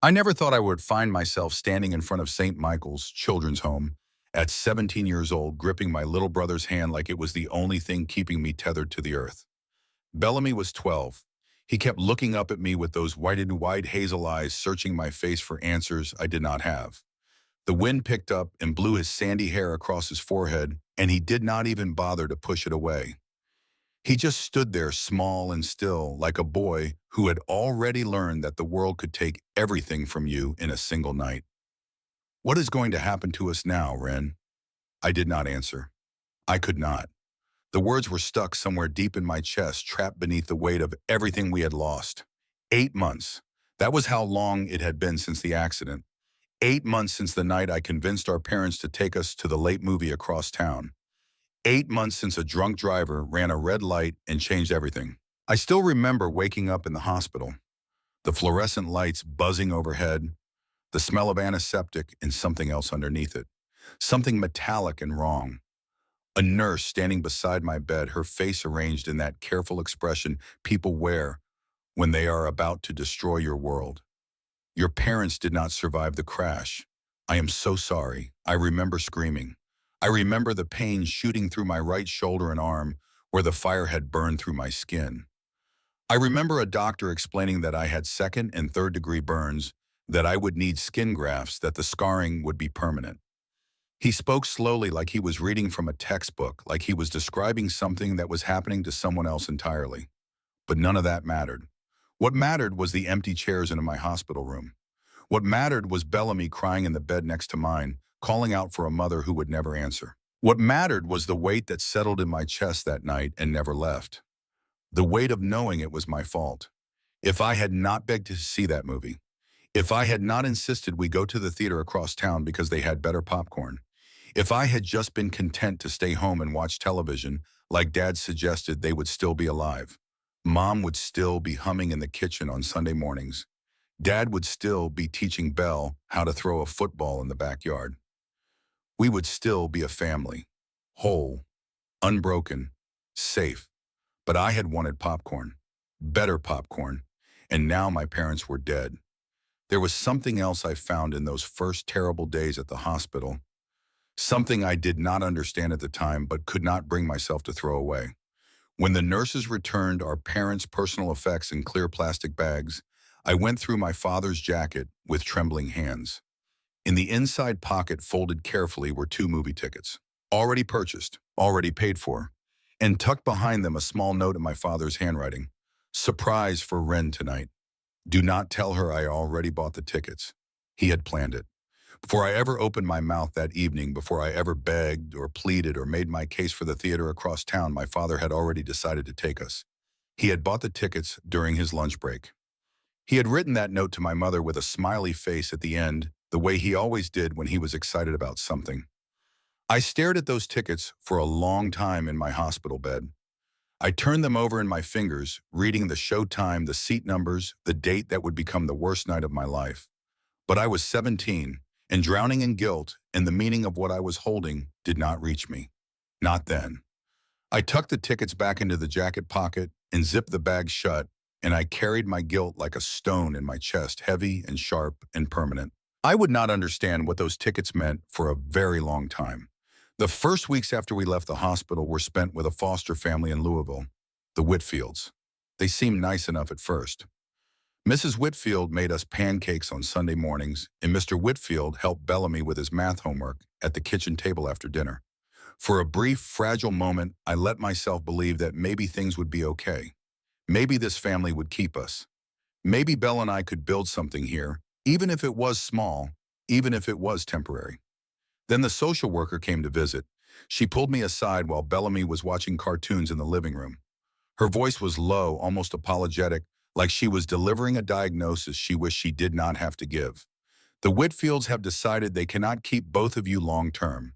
I never thought I would find myself standing in front of St. Michael's Children's Home at 17 years old, gripping my little brother's hand like it was the only thing keeping me tethered to the earth. Bellamy was 12. He kept looking up at me with those wide hazel eyes, searching my face for answers I did not have. The wind picked up and blew his sandy hair across his forehead, and he did not even bother to push it away. He just stood there small and still, like a boy who had already learned that the world could take everything from you in a single night. "What is going to happen to us now, Ren?" I did not answer. I could not. The words were stuck somewhere deep in my chest, trapped beneath the weight of everything we had lost. 8 months. That was how long it had been since the accident. 8 months since the night I convinced our parents to take us to the late movie across town. 8 months since a drunk driver ran a red light and changed everything. I still remember waking up in the hospital, the fluorescent lights buzzing overhead, the smell of antiseptic and something else underneath it. Something metallic and wrong. A nurse standing beside my bed, her face arranged in that careful expression people wear when they are about to destroy your world. "Your parents did not survive the crash. I am so sorry." I remember screaming. I remember the pain shooting through my right shoulder and arm where the fire had burned through my skin. I remember a doctor explaining that I had second and third degree burns, that I would need skin grafts, that the scarring would be permanent. He spoke slowly, like he was reading from a textbook, like he was describing something that was happening to someone else entirely. But none of that mattered. What mattered was the empty chairs in my hospital room. What mattered was Bellamy crying in the bed next to mine, calling out for a mother who would never answer. What mattered was the weight that settled in my chest that night and never left. The weight of knowing it was my fault. If I had not begged to see that movie, if I had not insisted we go to the theater across town because they had better popcorn, if I had just been content to stay home and watch television like Dad suggested, they would still be alive. Mom would still be humming in the kitchen on Sunday mornings. Dad would still be teaching Belle how to throw a football in the backyard. We would still be a family, whole, unbroken, safe. But I had wanted popcorn, better popcorn, and now my parents were dead. There was something else I found in those first terrible days at the hospital, something I did not understand at the time but could not bring myself to throw away. When the nurses returned our parents' personal effects in clear plastic bags, I went through my father's jacket with trembling hands. In the inside pocket, folded carefully, were 2 movie tickets, already purchased, already paid for, and tucked behind them a small note in my father's handwriting. "Surprise for Ren tonight. Do not tell her I already bought the tickets." He had planned it. Before I ever opened my mouth that evening, before I ever begged or pleaded or made my case for the theater across town, my father had already decided to take us. He had bought the tickets during his lunch break. He had written that note to my mother with a smiley face at the end, the way he always did when he was excited about something. I stared at those tickets for a long time in my hospital bed. I turned them over in my fingers, reading the show time, the seat numbers, the date that would become the worst night of my life. But I was 17, and drowning in guilt, and the meaning of what I was holding did not reach me. Not then. I tucked the tickets back into the jacket pocket and zipped the bag shut, and I carried my guilt like a stone in my chest, heavy and sharp and permanent. I would not understand what those tickets meant for a very long time. The first weeks after we left the hospital were spent with a foster family in Louisville, the Whitfields. They seemed nice enough at first. Mrs. Whitfield made us pancakes on Sunday mornings, and Mr. Whitfield helped Bellamy with his math homework at the kitchen table after dinner. For a brief, fragile moment, I let myself believe that maybe things would be okay. Maybe this family would keep us. Maybe Belle and I could build something here, even if it was small, even if it was temporary. Then the social worker came to visit. She pulled me aside while Bellamy was watching cartoons in the living room. Her voice was low, almost apologetic, like she was delivering a diagnosis she wished she did not have to give. "The Whitfields have decided they cannot keep both of you long term.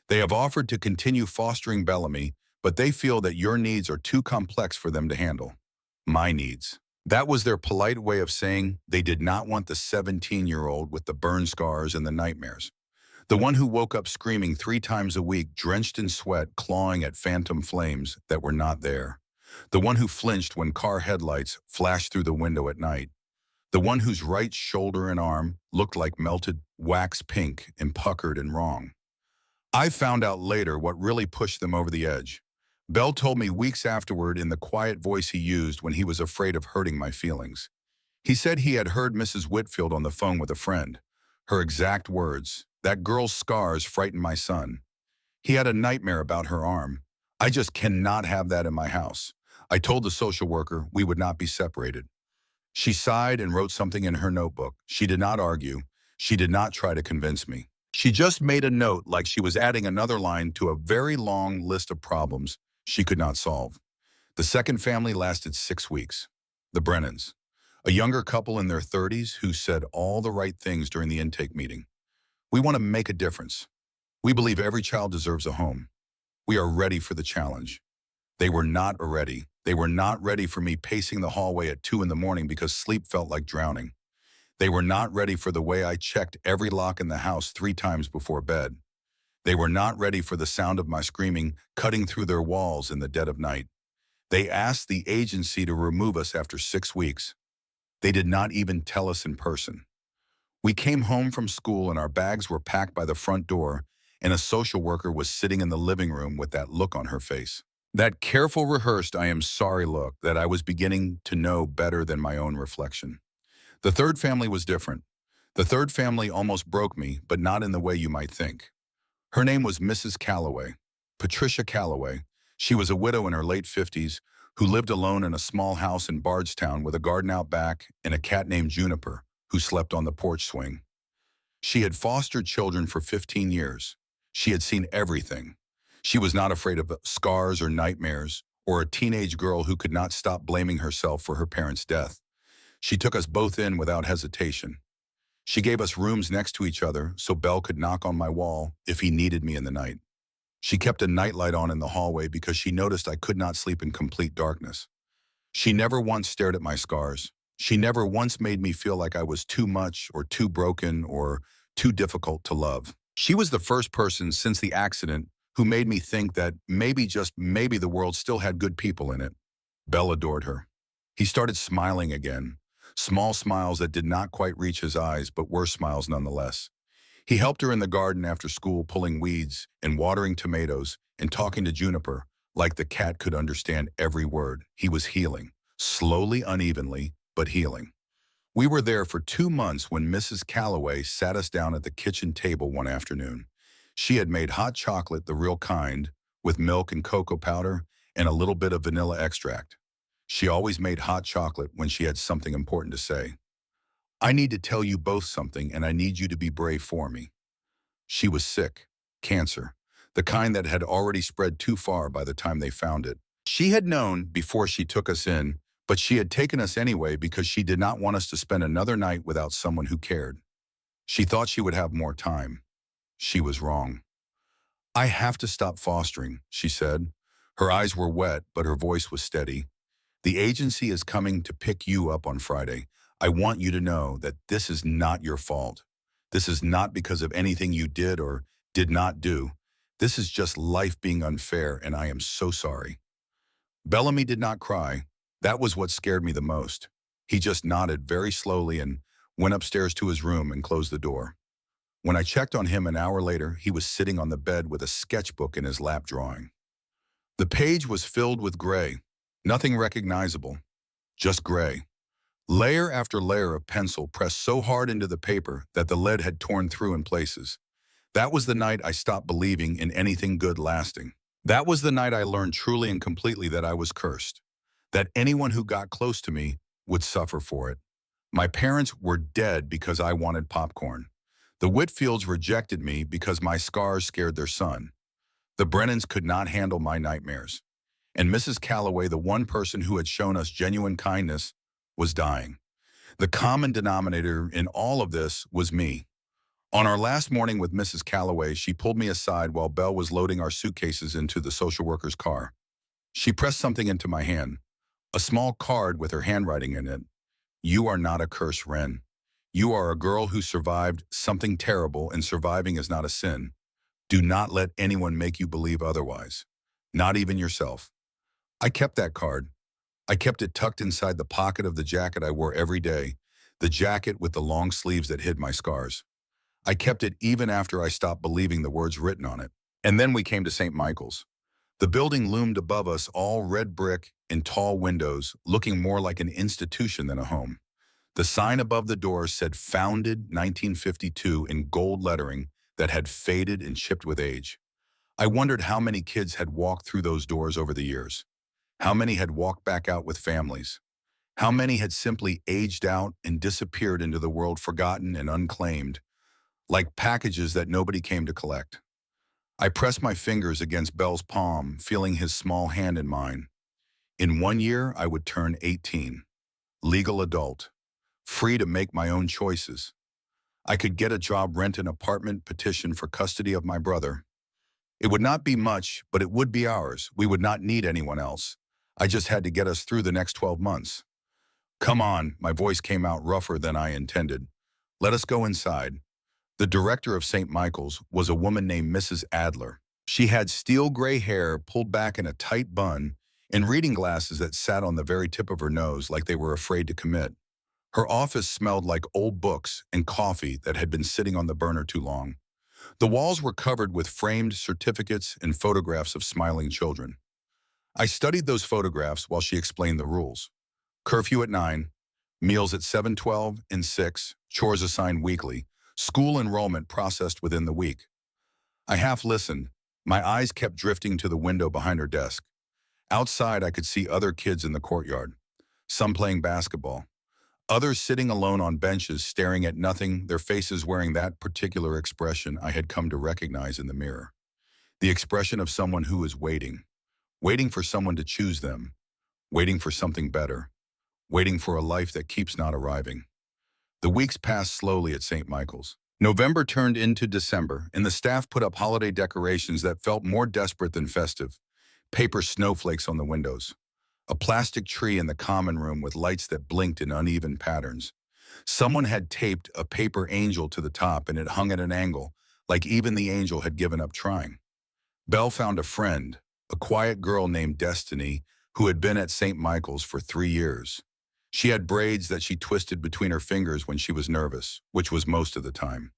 They have offered to continue fostering Bellamy, but they feel that your needs are too complex for them to handle." My needs. That was their polite way of saying they did not want the 17-year-old with the burn scars and the nightmares. The one who woke up screaming 3 times a week, drenched in sweat, clawing at phantom flames that were not there. The one who flinched when car headlights flashed through the window at night. The one whose right shoulder and arm looked like melted wax pink and puckered and wrong. I found out later what really pushed them over the edge. Bell told me weeks afterward in the quiet voice he used when he was afraid of hurting my feelings. He said he had heard Mrs. Whitfield on the phone with a friend. Her exact words, "That girl's scars frightened my son. He had a nightmare about her arm. I just cannot have that in my house." I told the social worker we would not be separated. She sighed and wrote something in her notebook. She did not argue. She did not try to convince me. She just made a note like she was adding another line to a very long list of problems she could not solve. The second family lasted 6 weeks. The Brennans, a younger couple in their 30s who said all the right things during the intake meeting. "We want to make a difference. We believe every child deserves a home. We are ready for the challenge." They were not ready. They were not ready for me pacing the hallway at 2 in the morning because sleep felt like drowning. They were not ready for the way I checked every lock in the house 3 times before bed. They were not ready for the sound of my screaming cutting through their walls in the dead of night. They asked the agency to remove us after 6 weeks. They did not even tell us in person. We came home from school and our bags were packed by the front door, and a social worker was sitting in the living room with that look on her face. That careful, rehearsed "I am sorry" look that I was beginning to know better than my own reflection. The third family was different. The third family almost broke me, but not in the way you might think. Her name was Mrs. Calloway, Patricia Calloway. She was a widow in her late 50s who lived alone in a small house in Bardstown with a garden out back and a cat named Juniper who slept on the porch swing. She had fostered children for 15 years. She had seen everything. She was not afraid of scars or nightmares or a teenage girl who could not stop blaming herself for her parents' death. She took us both in without hesitation. She gave us rooms next to each other so Bell could knock on my wall if he needed me in the night. She kept a nightlight on in the hallway because she noticed I could not sleep in complete darkness. She never once stared at my scars. She never once made me feel like I was too much or too broken or too difficult to love. She was the first person since the accident who made me think that maybe, just maybe, the world still had good people in it. Bell adored her. He started smiling again. Small smiles that did not quite reach his eyes, but were smiles nonetheless. He helped her in the garden after school, pulling weeds and watering tomatoes and talking to Juniper like the cat could understand every word. He was healing, slowly, unevenly, but healing. We were there for 2 months when Mrs. Calloway sat us down at the kitchen table one afternoon. She had made hot chocolate, the real kind, with milk and cocoa powder and a little bit of vanilla extract. She always made hot chocolate when she had something important to say. "I need to tell you both something, and I need you to be brave for me." She was sick, cancer, the kind that had already spread too far by the time they found it. She had known before she took us in, but she had taken us anyway because she did not want us to spend another night without someone who cared. She thought she would have more time. She was wrong. "I have to stop fostering," she said. Her eyes were wet, but her voice was steady. "The agency is coming to pick you up on Friday. I want you to know that this is not your fault. This is not because of anything you did or did not do. This is just life being unfair, and I am so sorry." Bellamy did not cry. That was what scared me the most. He just nodded very slowly and went upstairs to his room and closed the door. When I checked on him an hour later, he was sitting on the bed with a sketchbook in his lap drawing. The page was filled with gray, nothing recognizable, just gray. Layer after layer of pencil pressed so hard into the paper that the lead had torn through in places. That was the night I stopped believing in anything good lasting. That was the night I learned truly and completely that I was cursed, that anyone who got close to me would suffer for it. My parents were dead because I wanted popcorn. The Whitfields rejected me because my scars scared their son. The Brennans could not handle my nightmares. And Mrs. Calloway, the one person who had shown us genuine kindness, was dying. The common denominator in all of this was me. On our last morning with Mrs. Calloway, she pulled me aside while Belle was loading our suitcases into the social worker's car. She pressed something into my hand, a small card with her handwriting in it. "You are not a curse, Wren. You are a girl who survived something terrible, and surviving is not a sin. Do not let anyone make you believe otherwise, not even yourself." I kept that card. I kept it tucked inside the pocket of the jacket I wore every day. the jacket with the long sleeves that hid my scars. I kept it even after I stopped believing the words written on it. And then we came to St. Michael's. The building loomed above us, all red brick and tall windows, looking more like an institution than a home. The sign above the door said "Founded 1952" in gold lettering that had faded and chipped with age. I wondered how many kids had walked through those doors over the years. How many had walked back out with families? How many had simply aged out and disappeared into the world, forgotten and unclaimed, like packages that nobody came to collect? I pressed my fingers against Belle's palm, feeling his small hand in mine. In 1 year, I would turn 18, legal adult, free to make my own choices. I could get a job, rent an apartment, petition for custody of my brother. It would not be much, but it would be ours. We would not need anyone else. I just had to get us through the next 12 months. Come on, my voice came out rougher than I intended. Let us go inside. The director of St. Michael's was a woman named Mrs. Adler. She had steel gray hair pulled back in a tight bun and reading glasses that sat on the very tip of her nose like they were afraid to commit. Her office smelled like old books and coffee that had been sitting on the burner too long. The walls were covered with framed certificates and photographs of smiling children. I studied those photographs while she explained the rules. Curfew at 9, meals at 7:12 and 6, chores assigned weekly, school enrollment processed within the week. I half listened. My eyes kept drifting to the window behind her desk. Outside, I could see other kids in the courtyard, some playing basketball, others sitting alone on benches staring at nothing, their faces wearing that particular expression I had come to recognize in the mirror. The expression of someone who is waiting, waiting for someone to choose them, waiting for something better, waiting for a life that keeps not arriving. The weeks passed slowly at St. Michael's. November turned into December, and the staff put up holiday decorations that felt more desperate than festive. Paper snowflakes on the windows. A plastic tree in the common room with lights that blinked in uneven patterns. Someone had taped a paper angel to the top and it hung at an angle, like even the angel had given up trying. Belle found a friend, a quiet girl named Destiny, who had been at St. Michael's for 3 years. She had braids that she twisted between her fingers when she was nervous, which was most of the time.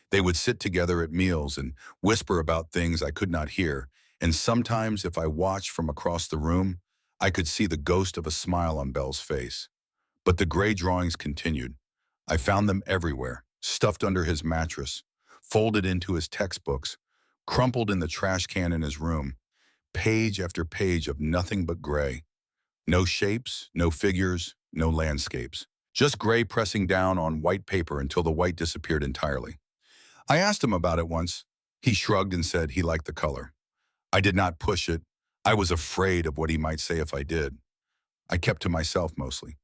They would sit together at meals and whisper about things I could not hear, and sometimes if I watched from across the room, I could see the ghost of a smile on Belle's face. But the gray drawings continued. I found them everywhere, stuffed under his mattress, folded into his textbooks, crumpled in the trash can in his room, page after page of nothing but gray. No shapes, no figures, no landscapes. Just gray pressing down on white paper until the white disappeared entirely. I asked him about it once. He shrugged and said he liked the color. I did not push it. I was afraid of what he might say if I did. I kept to myself mostly.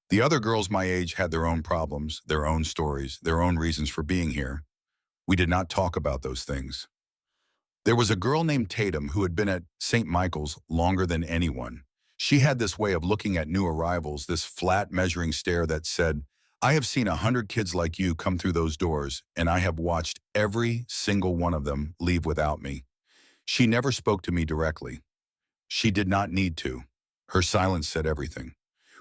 The other girls my age had their own problems, their own stories, their own reasons for being here. We did not talk about those things. There was a girl named Tatum who had been at St. Michael's longer than anyone. She had this way of looking at new arrivals, this flat measuring stare that said, I have seen 100 kids like you come through those doors, and I have watched every single one of them leave without me. She never spoke to me directly. She did not need to. Her silence said everything.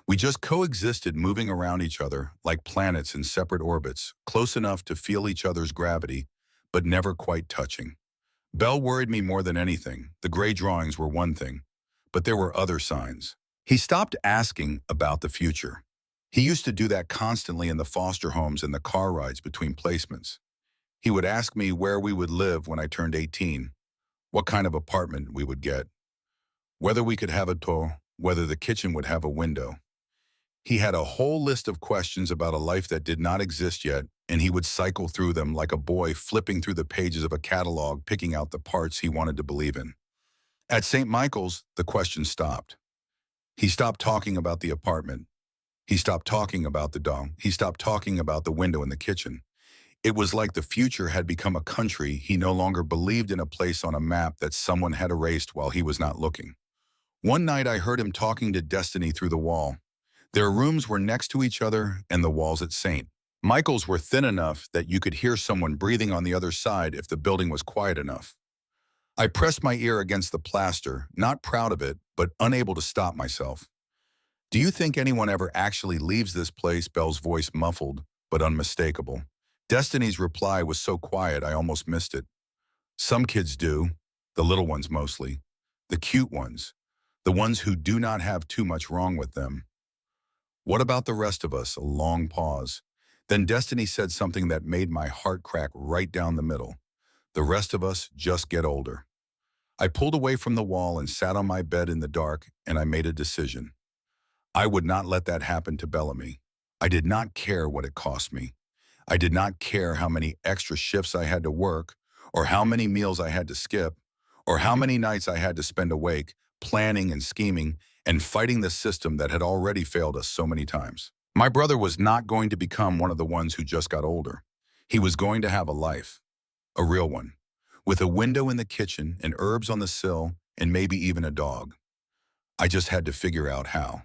We just coexisted, moving around each other like planets in separate orbits, close enough to feel each other's gravity, but never quite touching. Belle worried me more than anything. The gray drawings were one thing, but there were other signs. He stopped asking about the future. He used to do that constantly in the foster homes and the car rides between placements. He would ask me where we would live when I turned 18, what kind of apartment we would get, whether we could have a tour, whether the kitchen would have a window. He had a whole list of questions about a life that did not exist yet, and he would cycle through them like a boy flipping through the pages of a catalog, picking out the parts he wanted to believe in. At St. Michael's, the question stopped. He stopped talking about the apartment. He stopped talking about the dog. He stopped talking about the window in the kitchen. It was like the future had become a country he no longer believed in, a place on a map that someone had erased while he was not looking. One night I heard him talking to Destiny through the wall. Their rooms were next to each other, and the walls at St. Michael's were thin enough that you could hear someone breathing on the other side if the building was quiet enough. I pressed my ear against the plaster, not proud of it, but unable to stop myself. Do you think anyone ever actually leaves this place? Belle's voice muffled, but unmistakable. Destiny's reply was so quiet I almost missed it. Some kids do, the little ones mostly, the cute ones, the ones who do not have too much wrong with them. What about the rest of us? A long pause. Then Destiny said something that made my heart crack right down the middle. The rest of us just get older. I pulled away from the wall and sat on my bed in the dark, and I made a decision. I would not let that happen to Bellamy. I did not care what it cost me. I did not care how many extra shifts I had to work, or how many meals I had to skip, or how many nights I had to spend awake, planning and scheming, and fighting the system that had already failed us so many times. My brother was not going to become one of the ones who just got older. He was going to have a life, a real one, with a window in the kitchen and herbs on the sill and maybe even a dog. I just had to figure out how.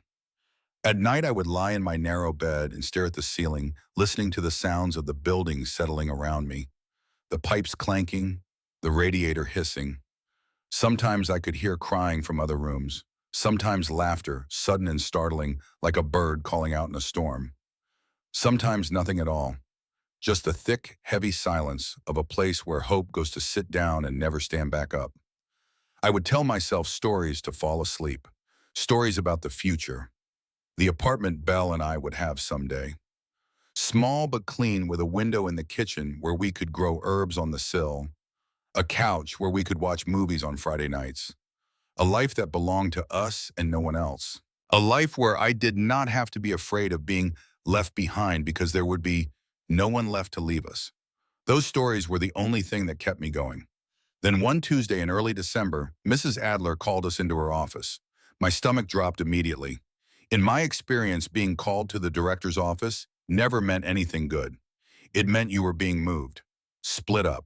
At night, I would lie in my narrow bed and stare at the ceiling, listening to the sounds of the buildings settling around me, the pipes clanking, the radiator hissing. Sometimes I could hear crying from other rooms, sometimes laughter, sudden and startling, like a bird calling out in a storm. Sometimes nothing at all, just the thick, heavy silence of a place where hope goes to sit down and never stand back up. I would tell myself stories to fall asleep, stories about the future, the apartment Belle and I would have someday. Small but clean, with a window in the kitchen where we could grow herbs on the sill, a couch where we could watch movies on Friday nights, a life that belonged to us and no one else. A life where I did not have to be afraid of being left behind because there would be no one left to leave us. Those stories were the only thing that kept me going. Then one Tuesday in early December, Mrs. Adler called us into her office. My stomach dropped immediately. In my experience, being called to the director's office never meant anything good. It meant you were being moved, split up,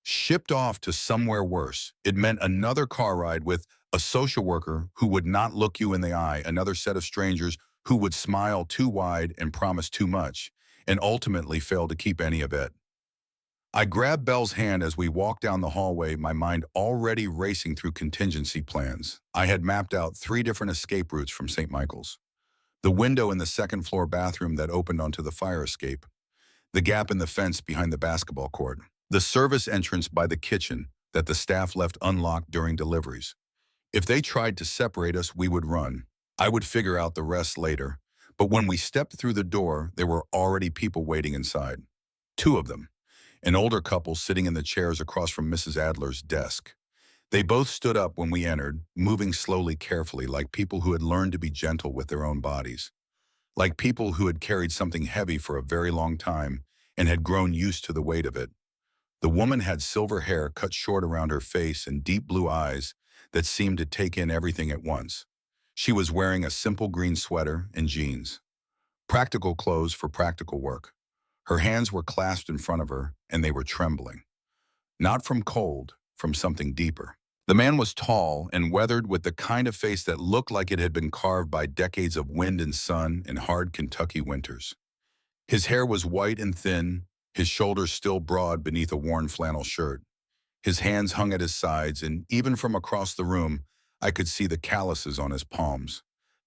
shipped off to somewhere worse. It meant another car ride with a social worker who would not look you in the eye, another set of strangers who would smile too wide and promise too much, and ultimately fail to keep any of it. I grabbed Belle's hand as we walked down the hallway, my mind already racing through contingency plans. I had mapped out 3 different escape routes from St. Michael's. The window in the second-floor bathroom that opened onto the fire escape, the gap in the fence behind the basketball court, the service entrance by the kitchen that the staff left unlocked during deliveries. If they tried to separate us, we would run. I would figure out the rest later. But when we stepped through the door, there were already people waiting inside. 2 of them. An older couple sitting in the chairs across from Mrs. Adler's desk. They both stood up when we entered, moving slowly, carefully, like people who had learned to be gentle with their own bodies. Like people who had carried something heavy for a very long time and had grown used to the weight of it. The woman had silver hair cut short around her face and deep blue eyes that seemed to take in everything at once. She was wearing a simple green sweater and jeans. Practical clothes for practical work. Her hands were clasped in front of her, and they were trembling. Not from cold, from something deeper. The man was tall and weathered, with the kind of face that looked like it had been carved by decades of wind and sun and hard Kentucky winters. His hair was white and thin, his shoulders still broad beneath a worn flannel shirt. His hands hung at his sides, and even from across the room, I could see the calluses on his palms,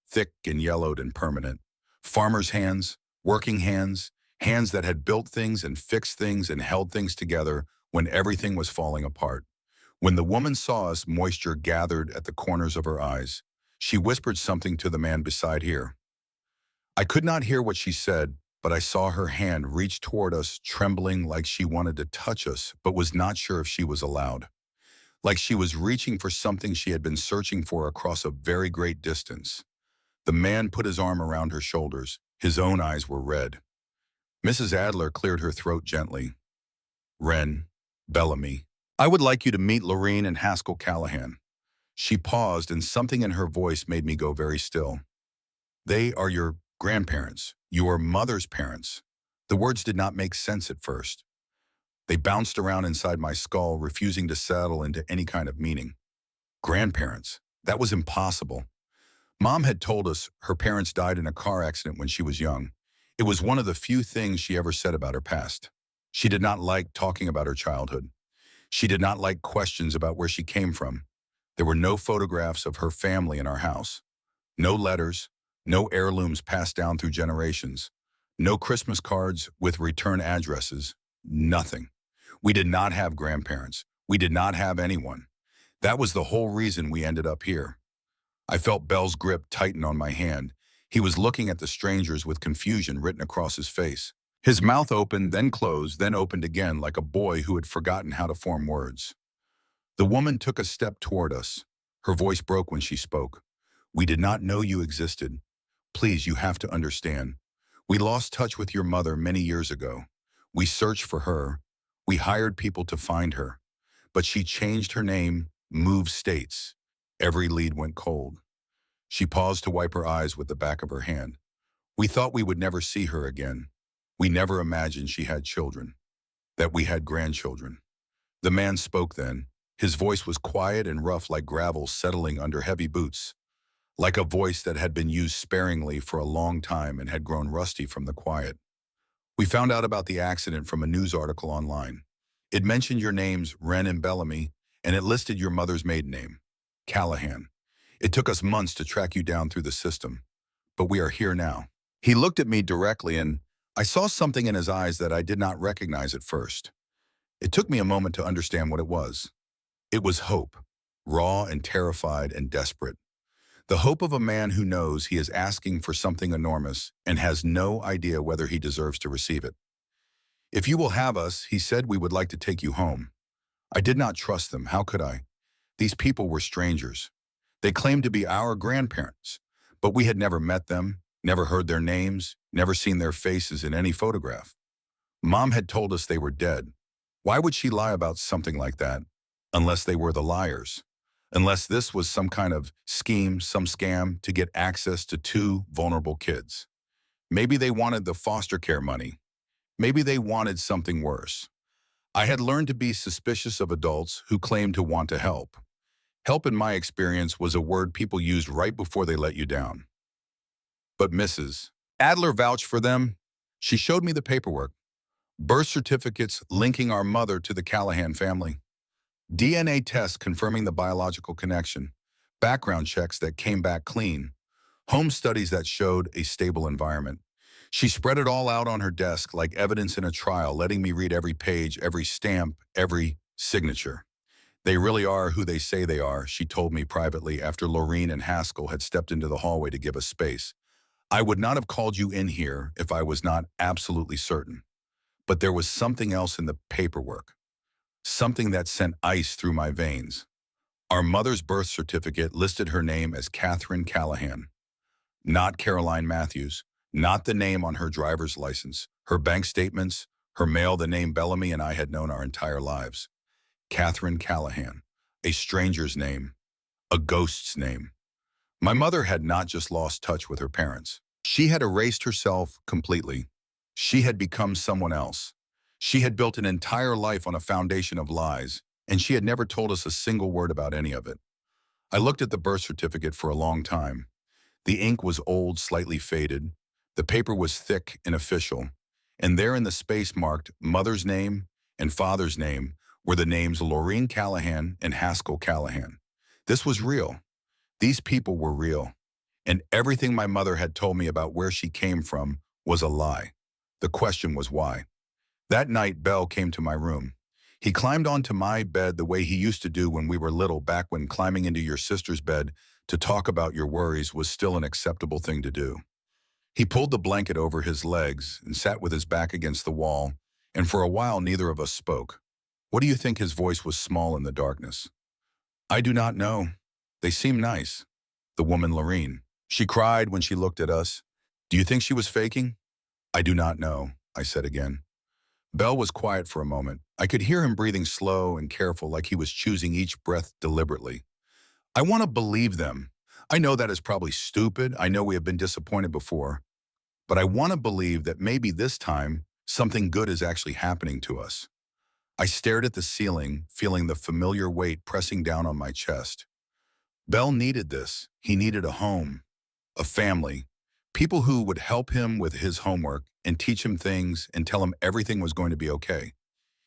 thick and yellowed and permanent. Farmers' hands, working hands, hands that had built things and fixed things and held things together when everything was falling apart. When the woman saw us, moisture gathered at the corners of her eyes. She whispered something to the man beside her. I could not hear what she said, but I saw her hand reach toward us, trembling like she wanted to touch us, but was not sure if she was allowed. Like she was reaching for something she had been searching for across a very great distance. The man put his arm around her shoulders. His own eyes were red. Mrs. Adler cleared her throat gently. Wren, Bellamy, I would like you to meet Lorene and Haskell Callahan. She paused, and something in her voice made me go very still. They are your grandparents, your mother's parents. The words did not make sense at first. They bounced around inside my skull, refusing to settle into any kind of meaning. Grandparents. That was impossible. Mom had told us her parents died in a car accident when she was young. It was one of the few things she ever said about her past. She did not like talking about her childhood. She did not like questions about where she came from. There were no photographs of her family in our house. No letters, No heirlooms passed down through generations. No Christmas cards with return addresses. Nothing. We did not have grandparents. We did not have anyone. That was the whole reason we ended up here. I felt Belle's grip tighten on my hand. He was looking at the strangers with confusion written across his face. His mouth opened, then closed, then opened again like a boy who had forgotten how to form words. The woman took a step toward us. Her voice broke when she spoke. We did not know you existed. Please, you have to understand. We lost touch with your mother many years ago. We searched for her. We hired people to find her. But she changed her name, moved states. Every lead went cold. She paused to wipe her eyes with the back of her hand. We thought we would never see her again. We never imagined she had children, that we had grandchildren. The man spoke then. His voice was quiet and rough like gravel settling under heavy boots, like a voice that had been used sparingly for a long time and had grown rusty from the quiet. We found out about the accident from a news article online. It mentioned your names, Wren and Bellamy, and it listed your mother's maiden name, Callahan. It took us months to track you down through the system, but we are here now. He looked at me directly and I saw something in his eyes that I did not recognize at first. It took me a moment to understand what it was. It was hope, raw and terrified and desperate. The hope of a man who knows he is asking for something enormous and has no idea whether he deserves to receive it. If you will have us, he said, we would like to take you home. I did not trust them. How could I? These people were strangers. They claimed to be our grandparents, but we had never met them, never heard their names, never seen their faces in any photograph. Mom had told us they were dead. Why would she lie about something like that? Unless they were the liars. Unless this was some kind of scheme, some scam to get access to two vulnerable kids. Maybe they wanted the foster care money. Maybe they wanted something worse. I had learned to be suspicious of adults who claimed to want to help. Help, in my experience, was a word people used right before they let you down. But Mrs. Adler vouched for them. She showed me the paperwork. Birth certificates linking our mother to the Callahan family. DNA tests confirming the biological connection. Background checks that came back clean. Home studies that showed a stable environment. She spread it all out on her desk like evidence in a trial, letting me read every page, every stamp, every signature. They really are who they say they are, she told me privately after Lorene and Haskell had stepped into the hallway to give us space. I would not have called you in here if I was not absolutely certain. But there was something else in the paperwork. Something that sent ice through my veins. Our mother's birth certificate listed her name as Catherine Callahan. Not Caroline Matthews, not the name on her driver's license, her bank statements, her mail, the name Bellamy and I had known our entire lives. Catherine Callahan, a stranger's name, a ghost's name. My mother had not just lost touch with her parents. She had erased herself completely. She had become someone else. She had built an entire life on a foundation of lies, and she had never told us a single word about any of it. I looked at the birth certificate for a long time. The ink was old, slightly faded. The paper was thick and official. And there in the space marked mother's name and father's name were the names Lorene Callahan and Haskell Callahan. This was real. These people were real. And everything my mother had told me about where she came from was a lie. The question was why. That night, Bell came to my room. He climbed onto my bed the way he used to do when we were little, back when climbing into your sister's bed to talk about your worries was still an acceptable thing to do. He pulled the blanket over his legs and sat with his back against the wall, and for a while neither of us spoke. What do you think? His voice was small in the darkness. I do not know. They seem nice. The woman Lorene. She cried when she looked at us. Do you think she was faking? I do not know, I said again. Bell was quiet for a moment. I could hear him breathing slow and careful, like he was choosing each breath deliberately. I want to believe them. I know that is probably stupid. I know we have been disappointed before. But I want to believe that maybe this time something good is actually happening to us. I stared at the ceiling, feeling the familiar weight pressing down on my chest. Bell needed this. He needed a home, a family, people who would help him with his homework and teach him things and tell him everything was going to be okay.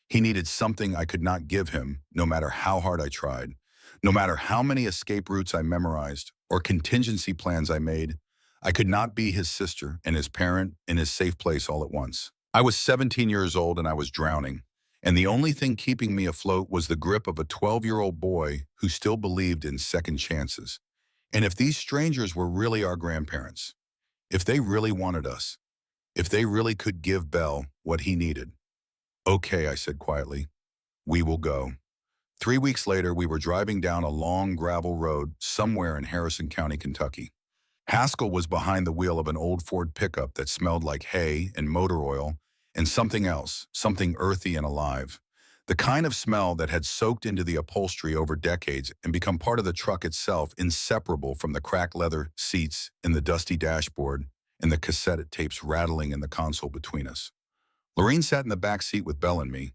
He needed something I could not give him, no matter how hard I tried, no matter how many escape routes I memorized or contingency plans I made. I could not be his sister and his parent in his safe place all at once. I was 17 years old and I was drowning. And the only thing keeping me afloat was the grip of a 12-year-old boy who still believed in second chances. And if these strangers were really our grandparents, if they really wanted us, if they really could give Bell what he needed. Okay, I said quietly, we will go. 3 weeks later, we were driving down a long gravel road somewhere in Harrison County, Kentucky. Haskell was behind the wheel of an old Ford pickup that smelled like hay and motor oil and something else, something earthy and alive. The kind of smell that had soaked into the upholstery over decades and become part of the truck itself, inseparable from the cracked leather seats and the dusty dashboard and the cassette tapes rattling in the console between us. Lorene sat in the back seat with Belle and me.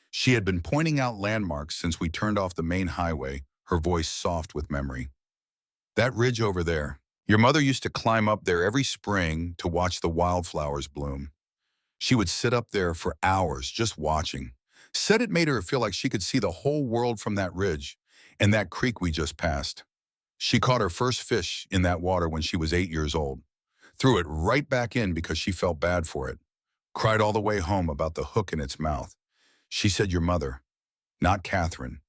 She had been pointing out landmarks since we turned off the main highway, her voice soft with memory. That ridge over there. Your mother used to climb up there every spring to watch the wildflowers bloom. She would sit up there for hours just watching. Said it made her feel like she could see the whole world from that ridge and that creek we just passed. She caught her first fish in that water when she was 8 years old. Threw it right back in because she felt bad for it. Cried all the way home about the hook in its mouth. She said your mother, not Catherine,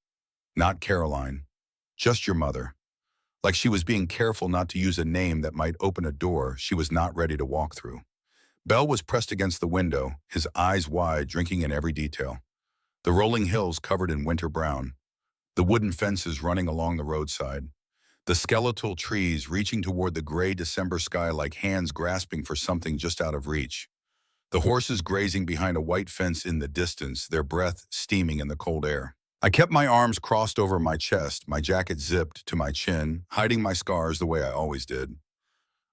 not Caroline, just your mother. Like she was being careful not to use a name that might open a door she was not ready to walk through. Bell was pressed against the window, his eyes wide, drinking in every detail. The rolling hills covered in winter brown, the wooden fences running along the roadside, the skeletal trees reaching toward the gray December sky like hands grasping for something just out of reach. The horses grazing behind a white fence in the distance, their breath steaming in the cold air. I kept my arms crossed over my chest, my jacket zipped to my chin, hiding my scars the way I always did.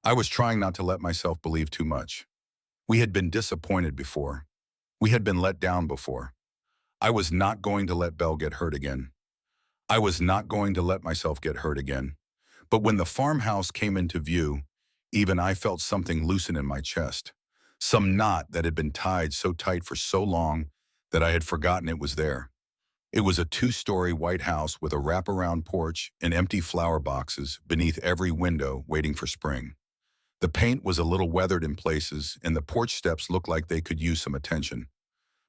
I was trying not to let myself believe too much. We had been disappointed before. We had been let down before. I was not going to let Belle get hurt again. I was not going to let myself get hurt again. But when the farmhouse came into view, even I felt something loosen in my chest. Some knot that had been tied so tight for so long that I had forgotten it was there. It was a 2-story white house with a wraparound porch and empty flower boxes beneath every window waiting for spring. The paint was a little weathered in places and the porch steps looked like they could use some attention.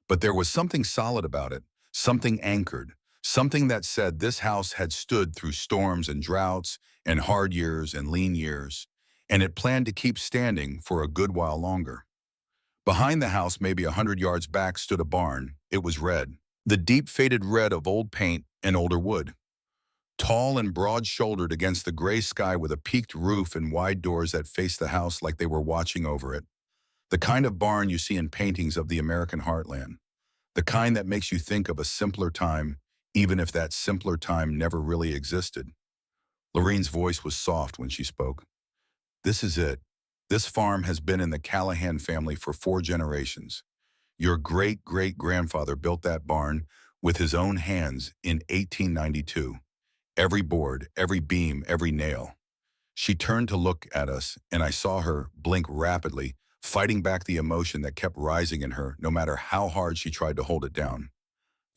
But there was something solid about it, something anchored, something that said this house had stood through storms and droughts and hard years and lean years, and it planned to keep standing for a good while longer. Behind the house, maybe 100 yards back, stood a barn. It was red. The deep faded red of old paint and older wood. Tall and broad-shouldered against the gray sky with a peaked roof and wide doors that faced the house like they were watching over it. The kind of barn you see in paintings of the American heartland. The kind that makes you think of a simpler time, even if that simpler time never really existed. Lorene's voice was soft when she spoke. This is it. This farm has been in the Callahan family for 4 generations. Your great-great-grandfather built that barn with his own hands in 1892. Every board, every beam, every nail. She turned to look at us, and I saw her blink rapidly, fighting back the emotion that kept rising in her no matter how hard she tried to hold it down.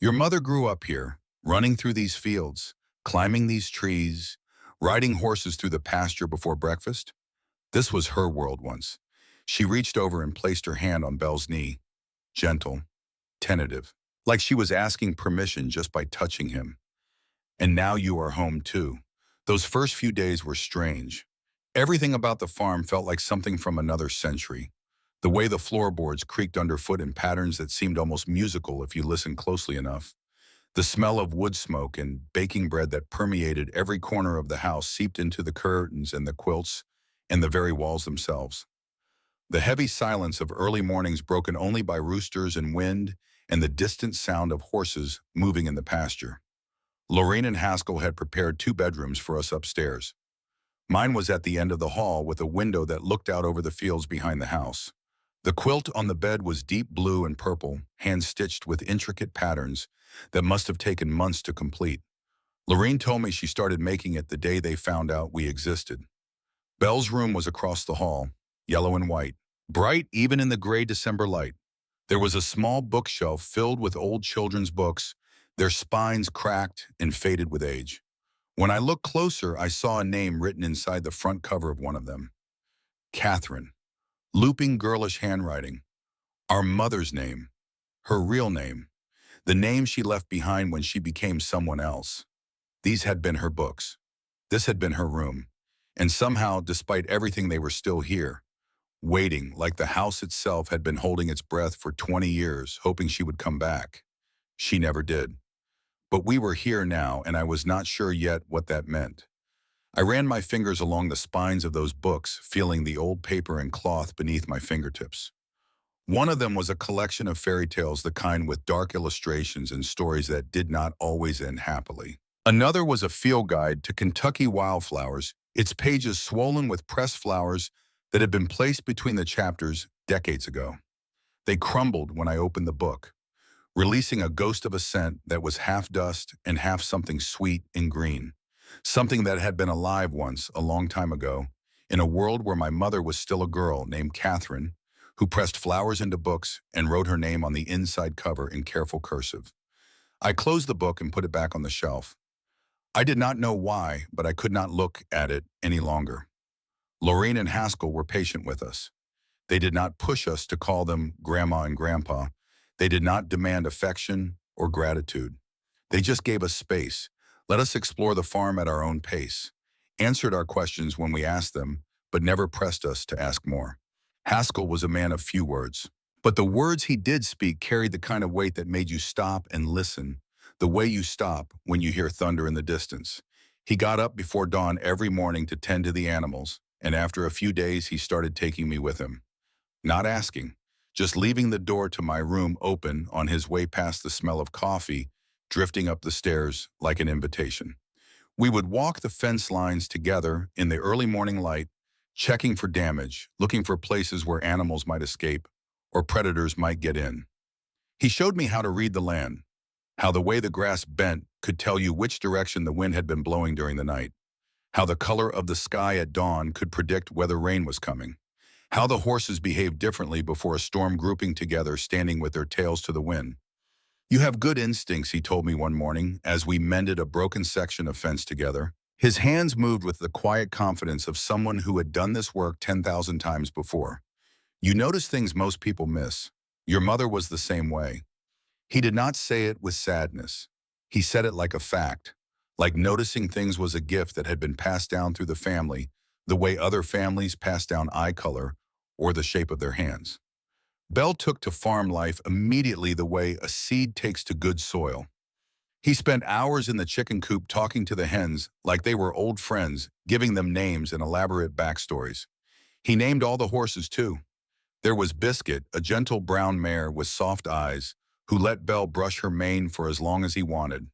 Your mother grew up here, running through these fields, climbing these trees, riding horses through the pasture before breakfast. This was her world once. She reached over and placed her hand on Belle's knee, gentle, tentative, like she was asking permission just by touching him. And now you are home too. Those first few days were strange. Everything about the farm felt like something from another century. The way the floorboards creaked underfoot in patterns that seemed almost musical if you listened closely enough. The smell of wood smoke and baking bread that permeated every corner of the house seeped into the curtains and the quilts and the very walls themselves. The heavy silence of early mornings broken only by roosters and wind and the distant sound of horses moving in the pasture. Lorene and Haskell had prepared 2 bedrooms for us upstairs. Mine was at the end of the hall with a window that looked out over the fields behind the house. The quilt on the bed was deep blue and purple, hand-stitched with intricate patterns that must have taken months to complete. Lorene told me she started making it the day they found out we existed. Belle's room was across the hall, yellow and white, bright even in the gray December light. There was a small bookshelf filled with old children's books, their spines cracked and faded with age. When I looked closer, I saw a name written inside the front cover of one of them. Catherine. Looping girlish handwriting. Our mother's name. Her real name. The name she left behind when she became someone else. These had been her books. This had been her room. And somehow, despite everything, they were still here, waiting like the house itself had been holding its breath for 20 years, hoping she would come back. She never did. But we were here now, and I was not sure yet what that meant. I ran my fingers along the spines of those books, feeling the old paper and cloth beneath my fingertips. One of them was a collection of fairy tales, the kind with dark illustrations and stories that did not always end happily. Another was a field guide to Kentucky wildflowers, its pages swollen with pressed flowers that had been placed between the chapters decades ago. They crumbled when I opened the book, releasing a ghost of a scent that was half dust and half something sweet and green, something that had been alive once, a long time ago, in a world where my mother was still a girl named Catherine, who pressed flowers into books and wrote her name on the inside cover in careful cursive. I closed the book and put it back on the shelf. I did not know why, but I could not look at it any longer. Lorraine and Haskell were patient with us. They did not push us to call them Grandma and Grandpa. They did not demand affection or gratitude. They just gave us space, let us explore the farm at our own pace, answered our questions when we asked them, but never pressed us to ask more. Haskell was a man of few words, but the words he did speak carried the kind of weight that made you stop and listen, the way you stop when you hear thunder in the distance. He got up before dawn every morning to tend to the animals, and after a few days he started taking me with him. Not asking, just leaving the door to my room open on his way past the smell of coffee, drifting up the stairs like an invitation. We would walk the fence lines together in the early morning light, checking for damage, looking for places where animals might escape or predators might get in. He showed me how to read the land, how the way the grass bent could tell you which direction the wind had been blowing during the night, how the color of the sky at dawn could predict whether rain was coming, how the horses behaved differently before a storm, grouping together, standing with their tails to the wind. You have good instincts, he told me one morning as we mended a broken section of fence together. His hands moved with the quiet confidence of someone who had done this work 10,000 times before. You notice things most people miss. Your mother was the same way. He did not say it with sadness. He said it like a fact, like noticing things was a gift that had been passed down through the family, the way other families pass down eye color or the shape of their hands. Bell took to farm life immediately the way a seed takes to good soil. He spent hours in the chicken coop talking to the hens like they were old friends, giving them names and elaborate backstories. He named all the horses too. There was Biscuit, a gentle brown mare with soft eyes, who let Bell brush her mane for as long as he wanted.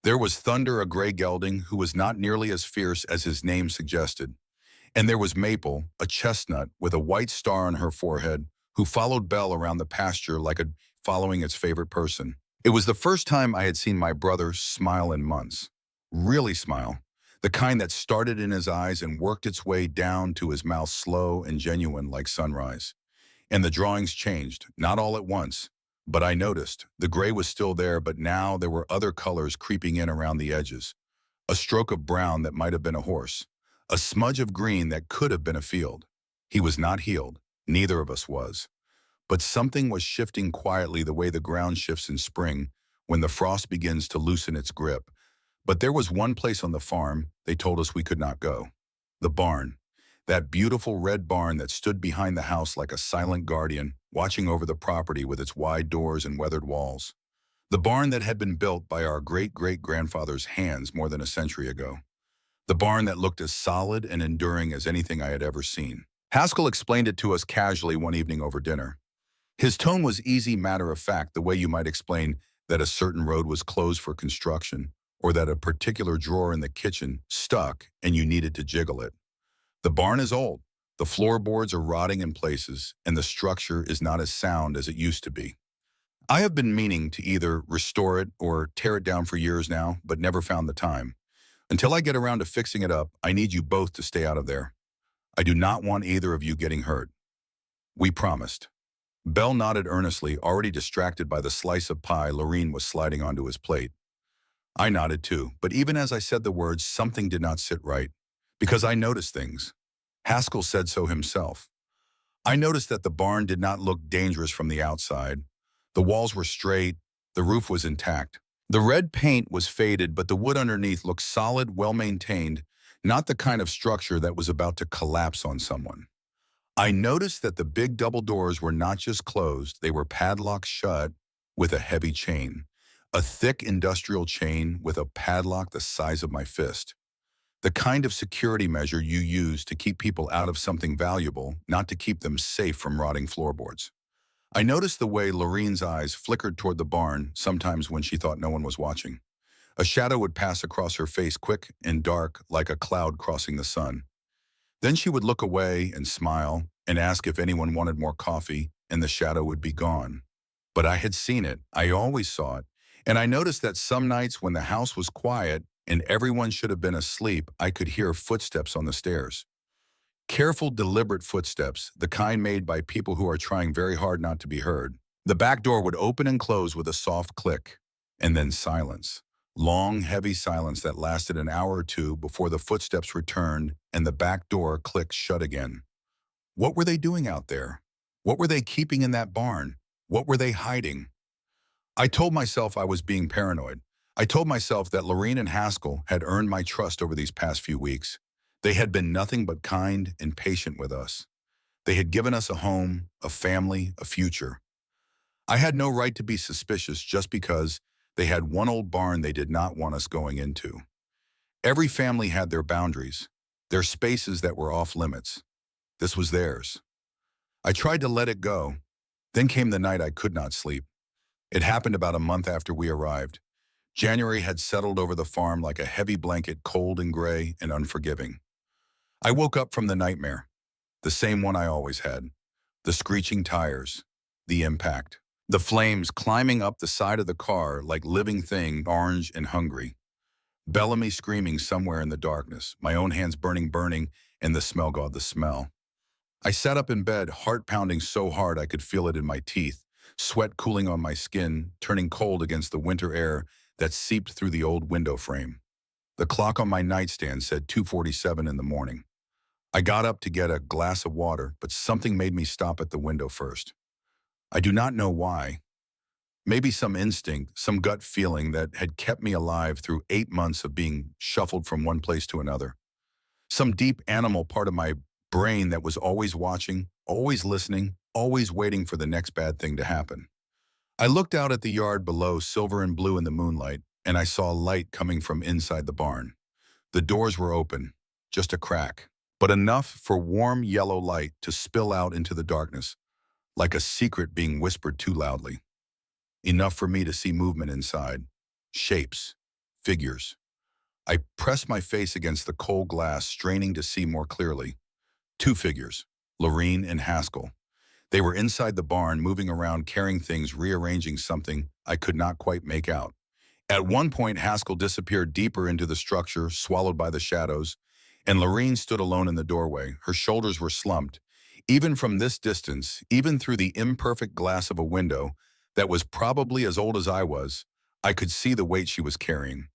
There was Thunder, a gray gelding who was not nearly as fierce as his name suggested. And there was Maple, a chestnut with a white star on her forehead, who followed Bell around the pasture like a following its favorite person. It was the first time I had seen my brother smile in months. Really smile. The kind that started in his eyes and worked its way down to his mouth, slow and genuine like sunrise. And the drawings changed, not all at once, but I noticed. The gray was still there, but now there were other colors creeping in around the edges. A stroke of brown that might have been a horse. A smudge of green that could have been a field. He was not healed. Neither of us was. But something was shifting quietly the way the ground shifts in spring when the frost begins to loosen its grip. But there was one place on the farm they told us we could not go. The barn. That beautiful red barn that stood behind the house like a silent guardian, watching over the property with its wide doors and weathered walls. The barn that had been built by our great-great-grandfather's hands more than a century ago. The barn that looked as solid and enduring as anything I had ever seen. Haskell explained it to us casually one evening over dinner. His tone was easy, matter-of-fact, the way you might explain that a certain road was closed for construction, or that a particular drawer in the kitchen stuck and you needed to jiggle it. The barn is old, the floorboards are rotting in places, and the structure is not as sound as it used to be. I have been meaning to either restore it or tear it down for years now, but never found the time. Until I get around to fixing it up, I need you both to stay out of there. I do not want either of you getting hurt. We promised. Bell nodded earnestly, already distracted by the slice of pie Lorene was sliding onto his plate. I nodded too, but even as I said the words, something did not sit right, because I noticed things. Haskell said so himself. I noticed that the barn did not look dangerous from the outside. The walls were straight, the roof was intact. The red paint was faded, but the wood underneath looked solid, well-maintained, not the kind of structure that was about to collapse on someone. I noticed that the big double doors were not just closed, they were padlocked shut with a heavy chain. A thick industrial chain with a padlock the size of my fist. The kind of security measure you use to keep people out of something valuable, not to keep them safe from rotting floorboards. I noticed the way Lorene's eyes flickered toward the barn, sometimes when she thought no one was watching. A shadow would pass across her face quick and dark like a cloud crossing the sun. Then she would look away and smile and ask if anyone wanted more coffee, and the shadow would be gone. But I had seen it, I always saw it, and I noticed that some nights when the house was quiet and everyone should have been asleep, I could hear footsteps on the stairs. Careful, deliberate footsteps, the kind made by people who are trying very hard not to be heard. The back door would open and close with a soft click, and then silence. Long, heavy silence that lasted an hour or two before the footsteps returned and the back door clicked shut again. What were they doing out there? What were they keeping in that barn? What were they hiding? I told myself I was being paranoid. I told myself that Lorene and Haskell had earned my trust over these past few weeks. They had been nothing but kind and patient with us. They had given us a home, a family, a future. I had no right to be suspicious just because they had one old barn they did not want us going into. Every family had their boundaries, their spaces that were off limits. This was theirs. I tried to let it go. Then came the night I could not sleep. It happened about a month after we arrived. January had settled over the farm like a heavy blanket, cold and gray and unforgiving. I woke up from the nightmare, the same one I always had. The screeching tires, the impact, the flames climbing up the side of the car like living thing, orange and hungry. Bellamy screaming somewhere in the darkness, my own hands burning, and the smell, God, the smell. I sat up in bed, heart pounding so hard I could feel it in my teeth, sweat cooling on my skin, turning cold against the winter air that seeped through the old window frame. The clock on my nightstand said 2:47 in the morning. I got up to get a glass of water, but something made me stop at the window first. I do not know why. Maybe some instinct, some gut feeling that had kept me alive through 8 months of being shuffled from one place to another. Some deep animal part of my brain that was always watching, always listening, always waiting for the next bad thing to happen. I looked out at the yard below, silver and blue in the moonlight, and I saw light coming from inside the barn. The doors were open, just a crack, but enough for warm yellow light to spill out into the darkness, like a secret being whispered too loudly. Enough for me to see movement inside, shapes, figures. I pressed my face against the cold glass, straining to see more clearly. Two figures, Lorene and Haskell. They were inside the barn, moving around, carrying things, rearranging something I could not quite make out. At one point, Haskell disappeared deeper into the structure, swallowed by the shadows, and Lorene stood alone in the doorway. Her shoulders were slumped. Even from this distance, even through the imperfect glass of a window that was probably as old as I could see the weight she was carrying.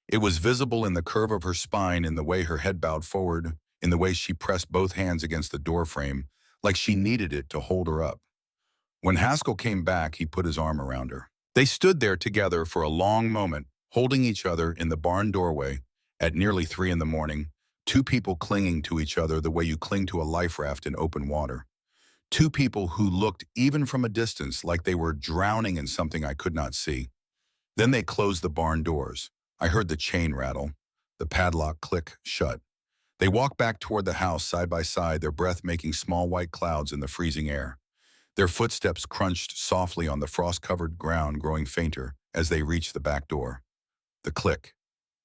It was visible in the curve of her spine, in the way her head bowed forward, in the way she pressed both hands against the door frame, like she needed it to hold her up. When Haskell came back, he put his arm around her. They stood there together for a long moment, holding each other in the barn doorway at nearly 3 in the morning, two people clinging to each other the way you cling to a life raft in open water. Two people who looked, even from a distance, like they were drowning in something I could not see. Then they closed the barn doors. I heard the chain rattle, the padlock click shut. They walked back toward the house side by side, their breath making small white clouds in the freezing air. Their footsteps crunched softly on the frost-covered ground, growing fainter as they reached the back door. The click,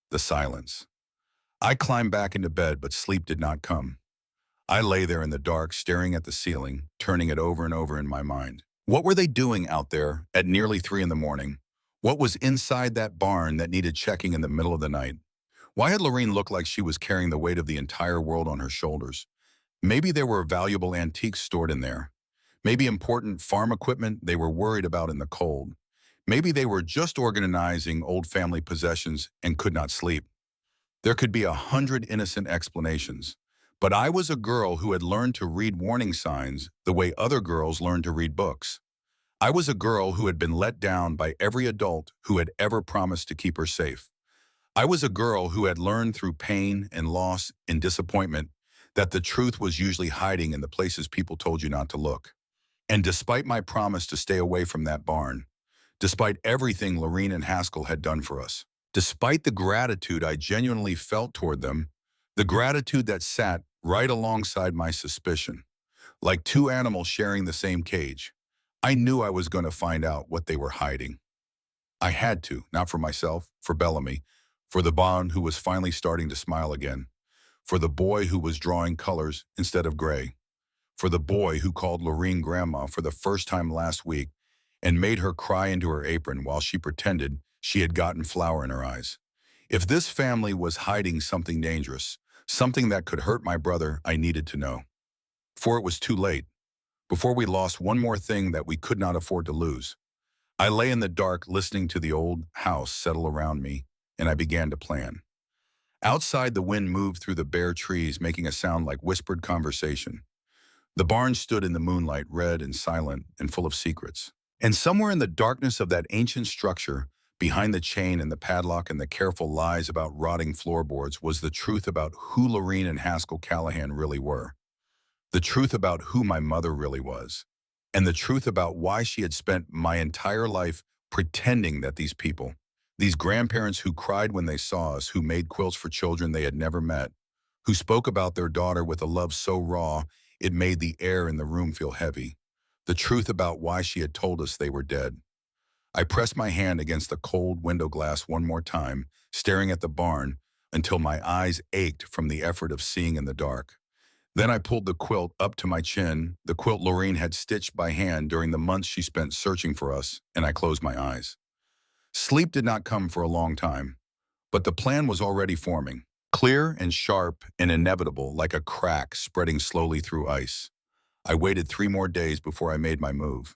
the silence. I climbed back into bed, but sleep did not come. I lay there in the dark, staring at the ceiling, turning it over and over in my mind. What were they doing out there at nearly 3 in the morning? What was inside that barn that needed checking in the middle of the night? Why had Lorene looked like she was carrying the weight of the entire world on her shoulders? Maybe there were valuable antiques stored in there. Maybe important farm equipment they were worried about in the cold. Maybe they were just organizing old family possessions and could not sleep. There could be 100 innocent explanations, But I was a girl who had learned to read warning signs the way other girls learned to read books. I was a girl who had been let down by every adult who had ever promised to keep her safe. I was a girl who had learned through pain and loss and disappointment that the truth was usually hiding in the places people told you not to look. And despite my promise to stay away from that barn, despite everything Lorene and Haskell had done for us, despite the gratitude I genuinely felt toward them, the gratitude that sat right alongside my suspicion, like two animals sharing the same cage, I knew I was going to find out what they were hiding. I had to, not for myself, for Bellamy, for the Bond who was finally starting to smile again, for the boy who was drawing colors instead of gray, for the boy who called Lorene grandma for the first time last week and made her cry into her apron while she pretended she had gotten flour in her eyes. If this family was hiding something dangerous, something that could hurt my brother, I needed to know. Before it was too late, before we lost one more thing that we could not afford to lose. I lay in the dark listening to the old house settle around me, and I began to plan. Outside, the wind moved through the bare trees, making a sound like whispered conversation. The barn stood in the moonlight, red and silent and full of secrets. And somewhere in the darkness of that ancient structure, behind the chain and the padlock and the careful lies about rotting floorboards, was the truth about who Lorene and Haskell Callahan really were. The truth about who my mother really was. And the truth about why she had spent my entire life pretending that these people, these grandparents who cried when they saw us, who made quilts for children they had never met, who spoke about their daughter with a love so raw it made the air in the room feel heavy. The truth about why she had told us they were dead. I pressed my hand against the cold window glass one more time, staring at the barn until my eyes ached from the effort of seeing in the dark. Then I pulled the quilt up to my chin, the quilt Lorene had stitched by hand during the months she spent searching for us, and I closed my eyes. Sleep did not come for a long time, but the plan was already forming, clear and sharp and inevitable like a crack spreading slowly through ice. I waited 3 more days before I made my move.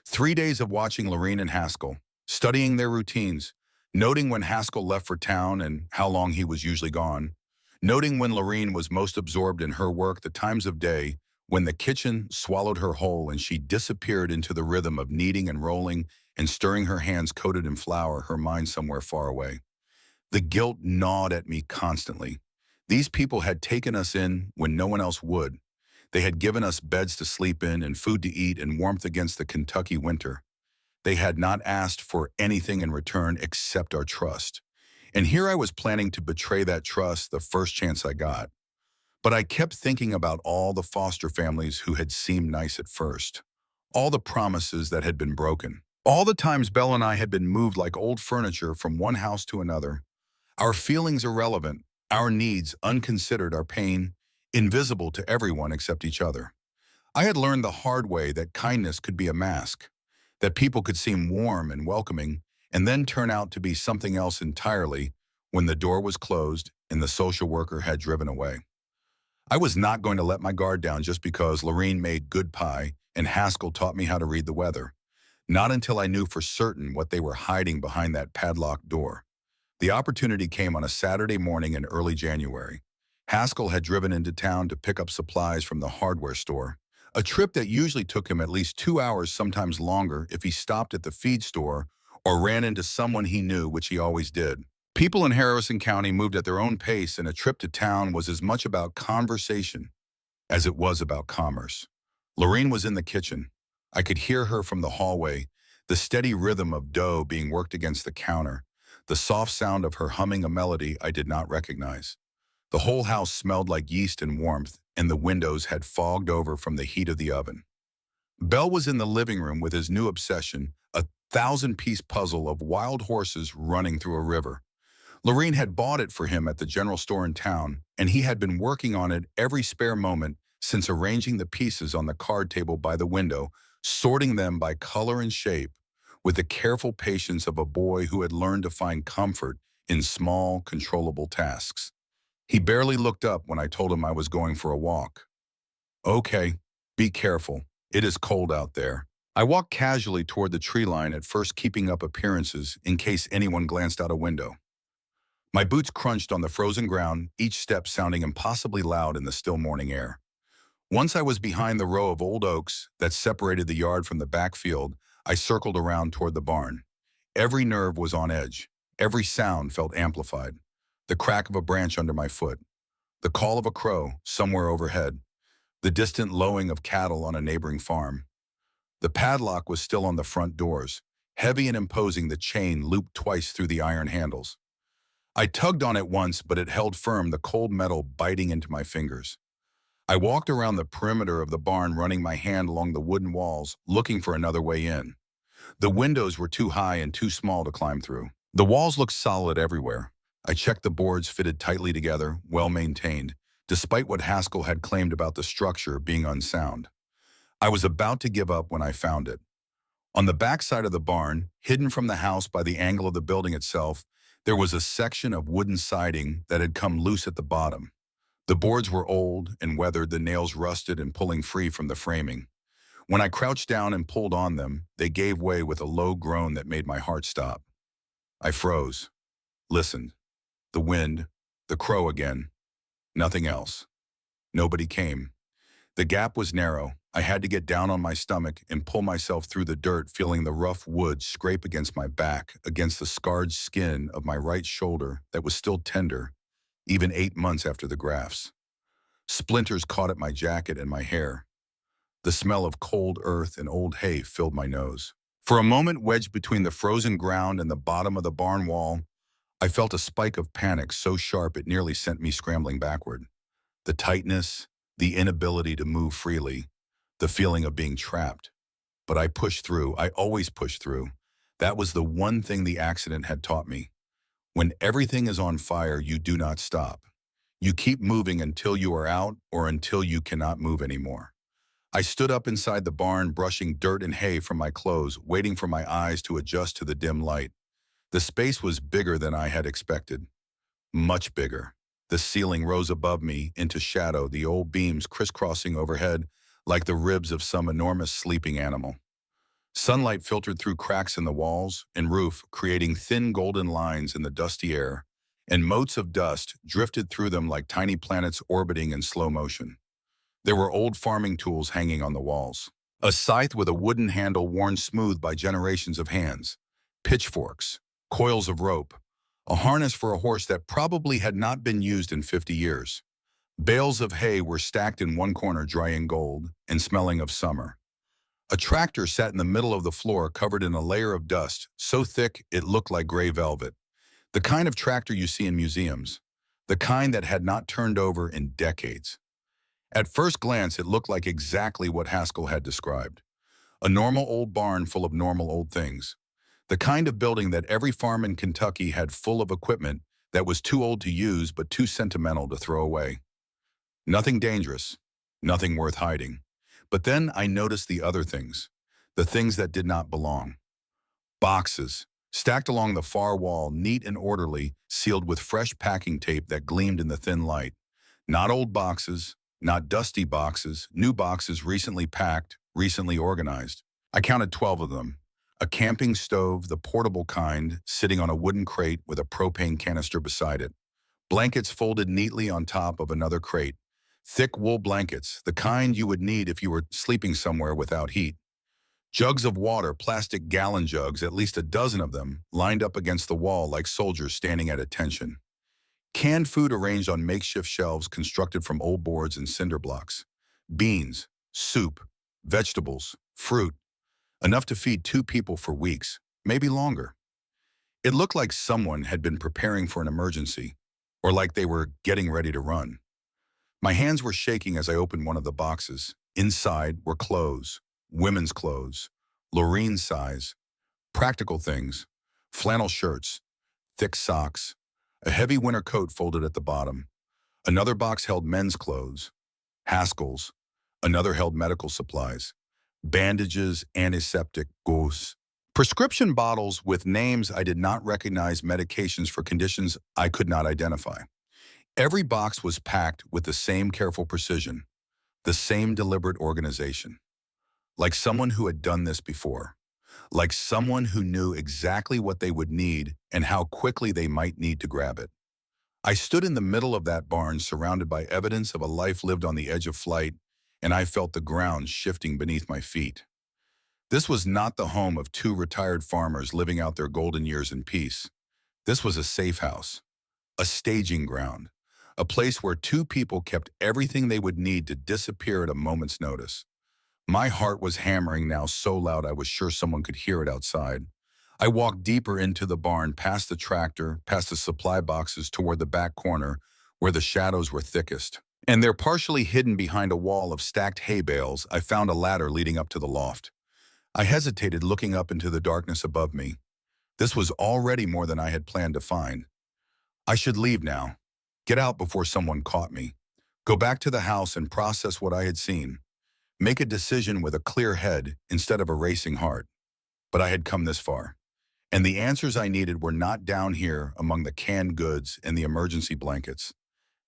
3 days of watching Lorene and Haskell, studying their routines, noting when Haskell left for town and how long he was usually gone, noting when Lorene was most absorbed in her work, the times of day when the kitchen swallowed her whole and she disappeared into the rhythm of kneading and rolling and stirring her hands coated in flour, her mind somewhere far away. The guilt gnawed at me constantly. These people had taken us in when no one else would. They had given us beds to sleep in and food to eat and warmth against the Kentucky winter. They had not asked for anything in return except our trust. And here I was planning to betray that trust the first chance I got. But I kept thinking about all the foster families who had seemed nice at first. All the promises that had been broken. All the times Belle and I had been moved like old furniture from one house to another. Our feelings irrelevant, our needs unconsidered, our pain invisible to everyone except each other. I had learned the hard way that kindness could be a mask, that people could seem warm and welcoming and then turn out to be something else entirely when the door was closed and the social worker had driven away. I was not going to let my guard down just because Lorene made good pie and Haskell taught me how to read the weather. Not until I knew for certain what they were hiding behind that padlocked door. The opportunity came on a Saturday morning in early January. Haskell had driven into town to pick up supplies from the hardware store, a trip that usually took him at least 2 hours, sometimes longer, if he stopped at the feed store or ran into someone he knew, which he always did. People in Harrison County moved at their own pace, and a trip to town was as much about conversation as it was about commerce. Lorene was in the kitchen. I could hear her from the hallway, the steady rhythm of dough being worked against the counter, the soft sound of her humming a melody I did not recognize. The whole house smelled like yeast and warmth, and the windows had fogged over from the heat of the oven. Belle was in the living room with his new obsession, a 1,000-piece puzzle of wild horses running through a river. Lorene had bought it for him at the general store in town, and he had been working on it every spare moment since arranging the pieces on the card table by the window, sorting them by color and shape, with the careful patience of a boy who had learned to find comfort in small, controllable tasks. He barely looked up when I told him I was going for a walk. Okay, be careful. It is cold out there. I walked casually toward the tree line, at first keeping up appearances in case anyone glanced out a window. My boots crunched on the frozen ground, each step sounding impossibly loud in the still morning air. Once I was behind the row of old oaks that separated the yard from the backfield, I circled around toward the barn. Every nerve was on edge. Every sound felt amplified. The crack of a branch under my foot, the call of a crow somewhere overhead, the distant lowing of cattle on a neighboring farm. The padlock was still on the front doors, heavy and imposing, the chain looped twice through the iron handles. I tugged on it once, but it held firm, the cold metal biting into my fingers. I walked around the perimeter of the barn, running my hand along the wooden walls, looking for another way in. The windows were too high and too small to climb through. The walls looked solid everywhere. I checked the boards fitted tightly together, well maintained, despite what Haskell had claimed about the structure being unsound. I was about to give up when I found it. On the back side of the barn, hidden from the house by the angle of the building itself, there was a section of wooden siding that had come loose at the bottom. The boards were old and weathered, the nails rusted and pulling free from the framing. When I crouched down and pulled on them, they gave way with a low groan that made my heart stop. I froze, listened. The wind, the crow again. Nothing else. Nobody came. The gap was narrow. I had to get down on my stomach and pull myself through the dirt, feeling the rough wood scrape against my back, against the scarred skin of my right shoulder that was still tender, even 8 months after the grafts. Splinters caught at my jacket and my hair. The smell of cold earth and old hay filled my nose. For a moment, wedged between the frozen ground and the bottom of the barn wall, I felt a spike of panic so sharp it nearly sent me scrambling backward. The tightness, the inability to move freely, the feeling of being trapped. But I pushed through. I always pushed through. That was the one thing the accident had taught me. When everything is on fire, you do not stop. You keep moving until you are out or until you cannot move anymore. I stood up inside the barn, brushing dirt and hay from my clothes, waiting for my eyes to adjust to the dim light. The space was bigger than I had expected. Much bigger. The ceiling rose above me into shadow, the old beams crisscrossing overhead like the ribs of some enormous sleeping animal. Sunlight filtered through cracks in the walls and roof, creating thin golden lines in the dusty air, and motes of dust drifted through them like tiny planets orbiting in slow motion. There were old farming tools hanging on the walls. A scythe with a wooden handle worn smooth by generations of hands, pitchforks, coils of rope, a harness for a horse that probably had not been used in 50 years. Bales of hay were stacked in one corner, dry in gold and smelling of summer. A tractor sat in the middle of the floor, covered in a layer of dust, so thick it looked like gray velvet. The kind of tractor you see in museums, the kind that had not turned over in decades. At first glance, it looked like exactly what Haskell had described. A normal old barn full of normal old things. The kind of building that every farm in Kentucky had, full of equipment that was too old to use but too sentimental to throw away. Nothing dangerous, nothing worth hiding. But then I noticed the other things, the things that did not belong. Boxes, stacked along the far wall, neat and orderly, sealed with fresh packing tape that gleamed in the thin light. Not old boxes, not dusty boxes, new boxes recently packed, recently organized. I counted 12 of them. A camping stove, the portable kind, sitting on a wooden crate with a propane canister beside it. Blankets folded neatly on top of another crate. Thick wool blankets, the kind you would need if you were sleeping somewhere without heat. Jugs of water, plastic gallon jugs, at least a dozen of them, lined up against the wall like soldiers standing at attention. Canned food arranged on makeshift shelves constructed from old boards and cinder blocks. Beans, soup, vegetables, fruit, enough to feed 2 people for weeks, maybe longer. It looked like someone had been preparing for an emergency, or like they were getting ready to run. My hands were shaking as I opened one of the boxes. Inside were clothes, women's clothes, Lorraine size, practical things, flannel shirts, thick socks, a heavy winter coat folded at the bottom. Another box held men's clothes, Haskell's. Another held medical supplies, bandages, antiseptic, gauze. Prescription bottles with names I did not recognize, medications for conditions I could not identify. Every box was packed with the same careful precision, the same deliberate organization. Like someone who had done this before. Like someone who knew exactly what they would need and how quickly they might need to grab it. I stood in the middle of that barn surrounded by evidence of a life lived on the edge of flight, and I felt the ground shifting beneath my feet. This was not the home of two retired farmers living out their golden years in peace. This was a safe house, a staging ground, a place where two people kept everything they would need to disappear at a moment's notice. My heart was hammering now so loud I was sure someone could hear it outside. I walked deeper into the barn, past the tractor, past the supply boxes toward the back corner where the shadows were thickest. And there, partially hidden behind a wall of stacked hay bales, I found a ladder leading up to the loft. I hesitated, looking up into the darkness above me. This was already more than I had planned to find. I should leave now. Get out before someone caught me. Go back to the house and process what I had seen. Make a decision with a clear head instead of a racing heart. But I had come this far. And the answers I needed were not down here among the canned goods and the emergency blankets.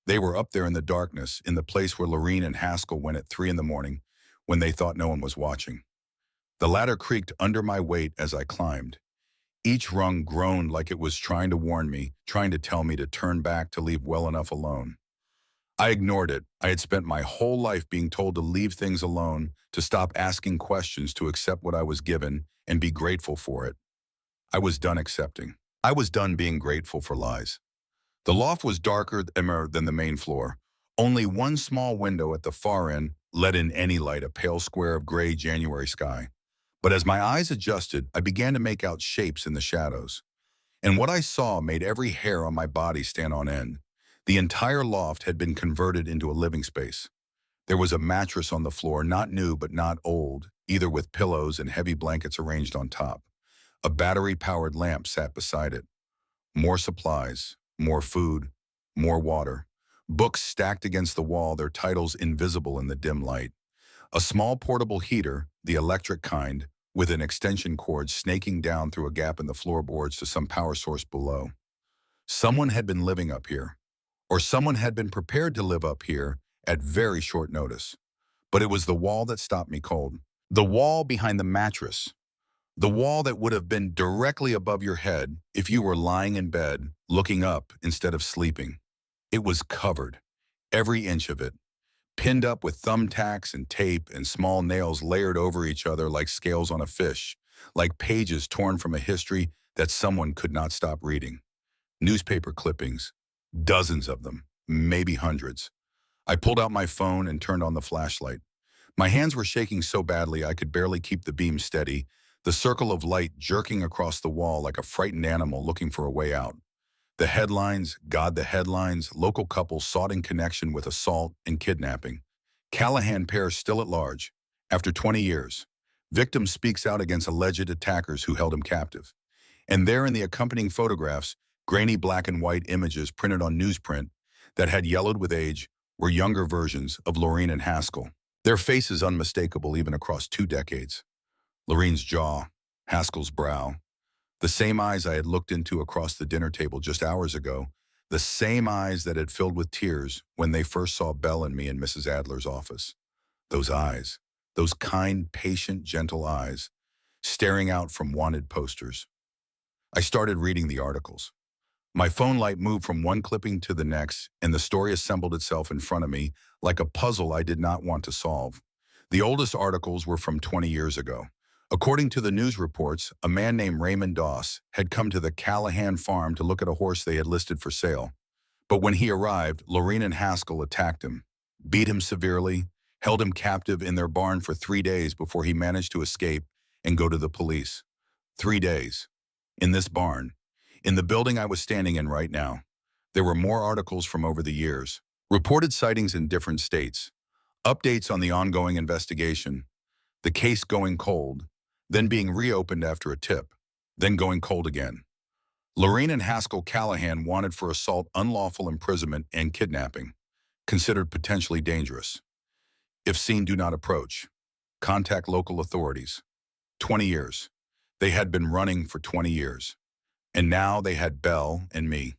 They were up there in the darkness, in the place where Lorene and Haskell went at 3 in the morning when they thought no one was watching. The ladder creaked under my weight as I climbed. Each rung groaned like it was trying to warn me, trying to tell me to turn back, to leave well enough alone. I ignored it. I had spent my whole life being told to leave things alone, to stop asking questions, to accept what I was given and be grateful for it. I was done accepting. I was done being grateful for lies. The loft was darker than the main floor. Only one small window at the far end let in any light, a pale square of gray January sky. But as my eyes adjusted, I began to make out shapes in the shadows. And what I saw made every hair on my body stand on end. The entire loft had been converted into a living space. There was a mattress on the floor, not new but not old, either, with pillows and heavy blankets arranged on top. A battery-powered lamp sat beside it. More supplies, more food, more water. Books stacked against the wall, their titles invisible in the dim light. A small portable heater, the electric kind, with an extension cord snaking down through a gap in the floorboards to some power source below. Someone had been living up here, or someone had been prepared to live up here at very short notice. But it was the wall that stopped me cold. The wall behind the mattress. The wall that would have been directly above your head if you were lying in bed, looking up instead of sleeping. It was covered, every inch of it, pinned up with thumbtacks and tape and small nails layered over each other like scales on a fish, like pages torn from a history that someone could not stop reading. Newspaper clippings, dozens of them, maybe hundreds. I pulled out my phone and turned on the flashlight. My hands were shaking so badly I could barely keep the beam steady, the circle of light jerking across the wall like a frightened animal looking for a way out. The headlines, God, the headlines: local couple sought in connection with assault and kidnapping. Callahan pair still at large, after 20 years. Victim speaks out against alleged attackers who held him captive. And there in the accompanying photographs, grainy black and white images printed on newsprint that had yellowed with age, were younger versions of Lorene and Haskell. Their faces unmistakable even across 2 decades. Lorene's jaw, Haskell's brow. The same eyes I had looked into across the dinner table just hours ago. The same eyes that had filled with tears when they first saw Belle and me in Mrs. Adler's office. Those eyes, those kind, patient, gentle eyes, staring out from wanted posters. I started reading the articles. My phone light moved from one clipping to the next, and the story assembled itself in front of me like a puzzle I did not want to solve. The oldest articles were from 20 years ago. According to the news reports, a man named Raymond Doss had come to the Callahan farm to look at a horse they had listed for sale. But when he arrived, Lorene and Haskell attacked him, beat him severely, held him captive in their barn for 3 days before he managed to escape and go to the police. 3 days. In this barn. In the building I was standing in right now. There were more articles from over the years. Reported sightings in different states. Updates on the ongoing investigation. The case going cold, then being reopened after a tip, then going cold again. Lorene and Haskell Callahan wanted for assault, unlawful imprisonment, and kidnapping, considered potentially dangerous. If seen, do not approach. Contact local authorities. 20 years. They had been running for 20 years. And now they had Belle and me.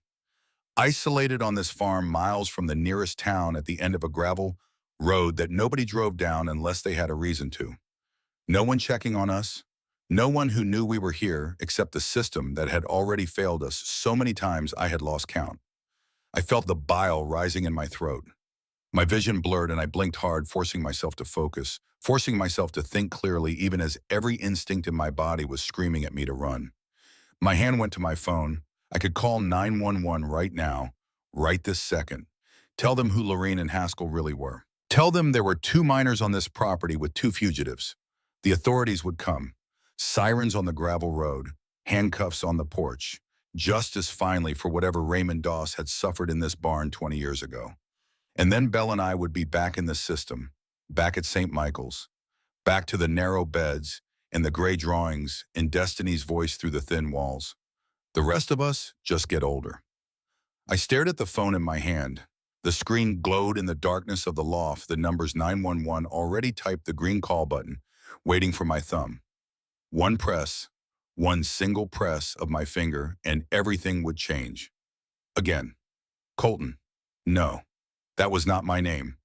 Isolated on this farm miles from the nearest town at the end of a gravel road that nobody drove down unless they had a reason to. No one checking on us. No one who knew we were here except the system that had already failed us so many times I had lost count. I felt the bile rising in my throat. My vision blurred and I blinked hard, forcing myself to focus, forcing myself to think clearly even as every instinct in my body was screaming at me to run. My hand went to my phone. I could call 911 right now, right this second. Tell them who Lorene and Haskell really were. Tell them there were two minors on this property with two fugitives. The authorities would come. Sirens on the gravel road, handcuffs on the porch. Justice finally for whatever Raymond Doss had suffered in this barn 20 years ago. And then Belle and I would be back in the system, back at St. Michael's, back to the narrow beds and the gray drawings and Destiny's voice through the thin walls. The rest of us just get older. I stared at the phone in my hand. The screen glowed in the darkness of the loft, the numbers 911 already typed the green call button, waiting for my thumb. One press, one single press of my finger, and everything would change. Again. Colton. No, that was not my name.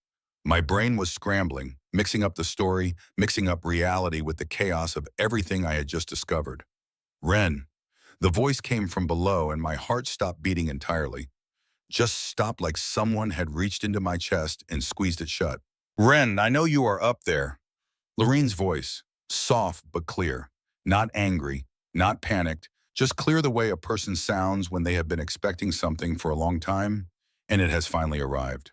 My brain was scrambling, mixing up the story, mixing up reality with the chaos of everything I had just discovered. Ren. The voice came from below and my heart stopped beating entirely. Just stopped like someone had reached into my chest and squeezed it shut. Ren, I know you are up there. Lorene's voice, soft but clear, not angry, not panicked, just clear the way a person sounds when they have been expecting something for a long time, and it has finally arrived.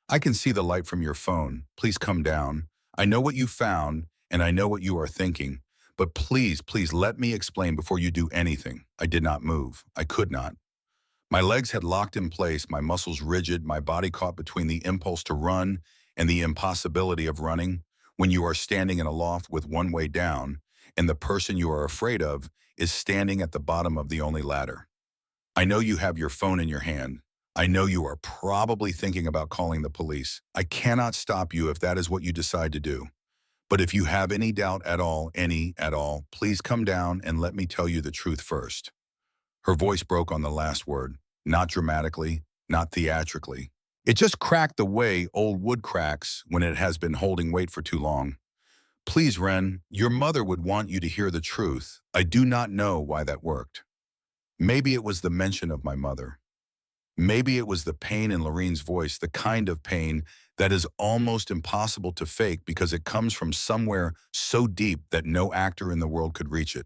I can see the light from your phone. Please come down. I know what you found, and I know what you are thinking, but please, please let me explain before you do anything. I did not move. I could not. My legs had locked in place, my muscles rigid, my body caught between the impulse to run and the impossibility of running. When you are standing in a loft with one way down, and the person you are afraid of is standing at the bottom of the only ladder. I know you have your phone in your hand. I know you are probably thinking about calling the police. I cannot stop you if that is what you decide to do. But if you have any doubt at all, please come down and let me tell you the truth first. Her voice broke on the last word, not dramatically, not theatrically. It just cracked the way old wood cracks when it has been holding weight for too long. Please, Ren, your mother would want you to hear the truth. I do not know why that worked. Maybe it was the mention of my mother. Maybe it was the pain in Lorene's voice, the kind of pain that is almost impossible to fake because it comes from somewhere so deep that no actor in the world could reach it.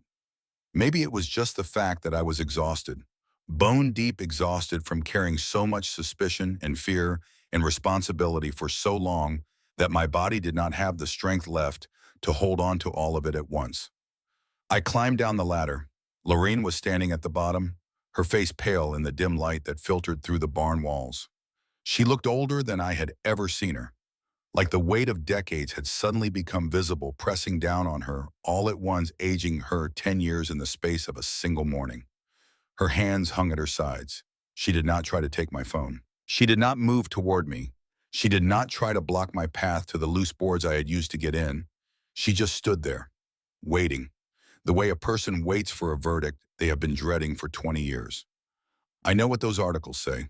Maybe it was just the fact that I was exhausted, bone-deep exhausted from carrying so much suspicion and fear and responsibility for so long that my body did not have the strength left to hold on to all of it at once. I climbed down the ladder. Lorene was standing at the bottom, her face pale in the dim light that filtered through the barn walls. She looked older than I had ever seen her, like the weight of decades had suddenly become visible, pressing down on her, all at once aging her 10 years in the space of a single morning. Her hands hung at her sides. She did not try to take my phone. She did not move toward me. She did not try to block my path to the loose boards I had used to get in. She just stood there, waiting, the way a person waits for a verdict they have been dreading for 20 years. I know what those articles say.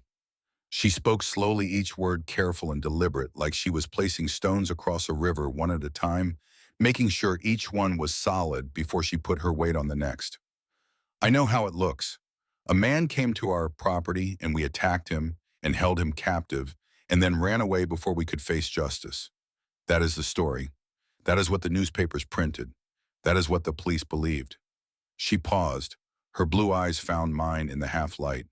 She spoke slowly, each word careful and deliberate, like she was placing stones across a river one at a time, making sure each one was solid before she put her weight on the next. I know how it looks. A man came to our property and we attacked him and held him captive and then ran away before we could face justice. That is the story. That is what the newspapers printed. That is what the police believed. She paused. Her blue eyes found mine in the half-light.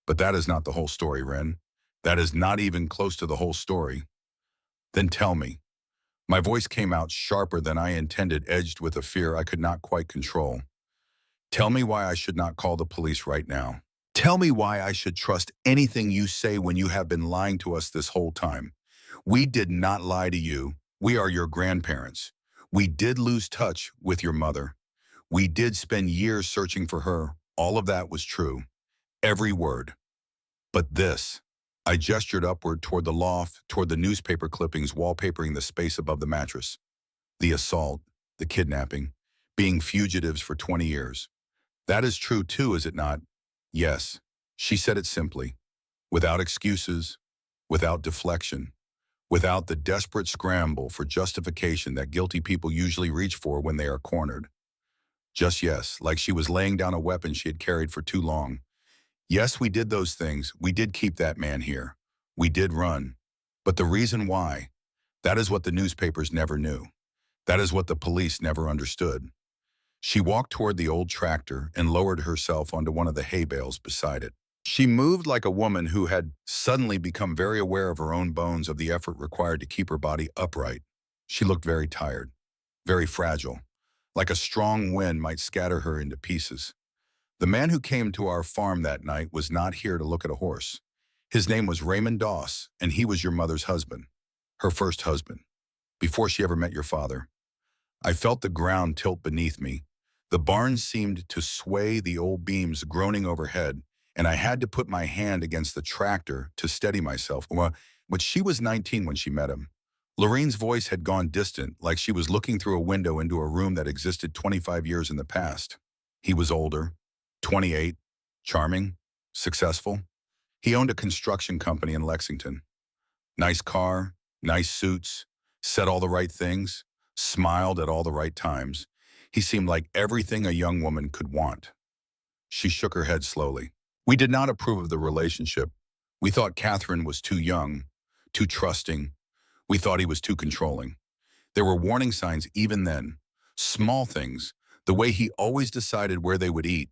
But that is not the whole story, Ren. That is not even close to the whole story. Then tell me. My voice came out sharper than I intended, edged with a fear I could not quite control. Tell me why I should not call the police right now. Tell me why I should trust anything you say when you have been lying to us this whole time. We did not lie to you. We are your grandparents. We did lose touch with your mother. We did spend years searching for her. All of that was true. Every word. But this. I gestured upward toward the loft, toward the newspaper clippings wallpapering the space above the mattress. The assault, the kidnapping, being fugitives for 20 years. That is true too, is it not? Yes. She said it simply, without excuses, without deflection, without the desperate scramble for justification that guilty people usually reach for when they are cornered. Just yes, like she was laying down a weapon she had carried for too long. Yes, we did those things. We did keep that man here. We did run. But the reason why, that is what the newspapers never knew. That is what the police never understood. She walked toward the old tractor and lowered herself onto one of the hay bales beside it. She moved like a woman who had suddenly become very aware of her own bones, of the effort required to keep her body upright. She looked very tired, very fragile, like a strong wind might scatter her into pieces. The man who came to our farm that night was not here to look at a horse. His name was Raymond Doss, and he was your mother's husband, her first husband, before she ever met your father. I felt the ground tilt beneath me. The barn seemed to sway, the old beams groaning overhead, and I had to put my hand against the tractor to steady myself. Well, but she was 19 when she met him. Lorene's voice had gone distant, like she was looking through a window into a room that existed 25 years in the past. He was older, 28, charming, successful. He owned a construction company in Lexington. Nice car, nice suits, said all the right things, smiled at all the right times. He seemed like everything a young woman could want. She shook her head slowly. We did not approve of the relationship. We thought Catherine was too young, too trusting. We thought he was too controlling. There were warning signs even then. Small things, the way he always decided where they would eat,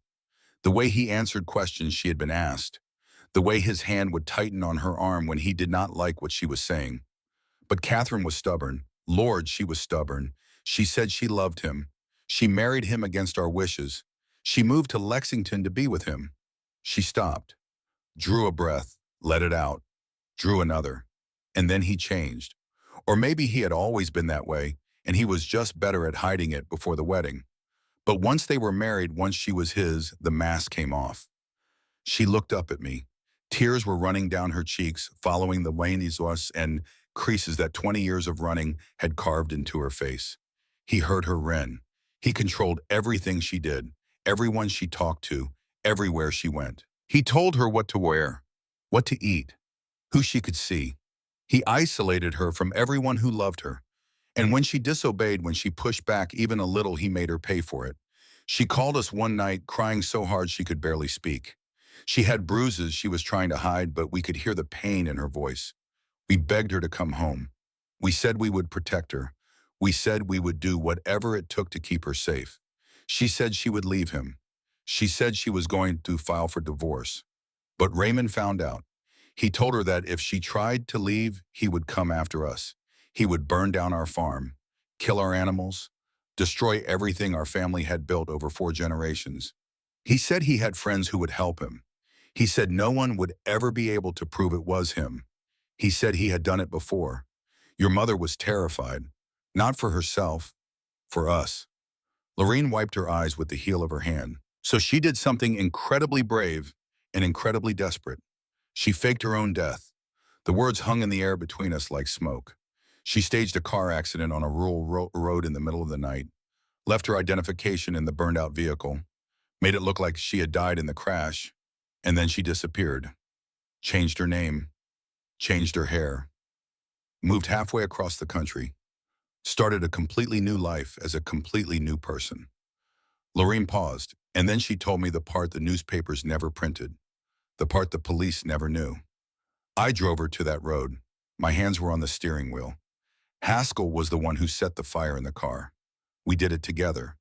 the way he answered questions she had been asked, the way his hand would tighten on her arm when he did not like what she was saying. But Catherine was stubborn. Lord, she was stubborn. She said she loved him. She married him against our wishes. She moved to Lexington to be with him. She stopped, drew a breath, let it out, drew another. And then he changed. Or maybe he had always been that way, and he was just better at hiding it before the wedding. But once they were married, once she was his, the mask came off. She looked up at me. Tears were running down her cheeks, following the veins and creases that 20 years of running had carved into her face. He heard her wren. He controlled everything she did, everyone she talked to, everywhere she went. He told her what to wear, what to eat, who she could see. He isolated her from everyone who loved her. And when she disobeyed, when she pushed back even a little, he made her pay for it. She called us one night, crying so hard she could barely speak. She had bruises she was trying to hide, but we could hear the pain in her voice. We begged her to come home. We said we would protect her. We said we would do whatever it took to keep her safe. She said she would leave him. She said she was going to file for divorce. But Raymond found out. He told her that if she tried to leave, he would come after us. He would burn down our farm, kill our animals, destroy everything our family had built over 4 generations. He said he had friends who would help him. He said no one would ever be able to prove it was him. He said he had done it before. Your mother was terrified, not for herself, for us. Lorene wiped her eyes with the heel of her hand. So she did something incredibly brave and incredibly desperate. She faked her own death. The words hung in the air between us like smoke. She staged a car accident on a rural road in the middle of the night, left her identification in the burned-out vehicle, made it look like she had died in the crash, and then she disappeared. Changed her name, changed her hair, moved halfway across the country, started a completely new life as a completely new person. Lorene paused, and then she told me the part the newspapers never printed, the part the police never knew. I drove her to that road. My hands were on the steering wheel. Haskell was the one who set the fire in the car. We did it together.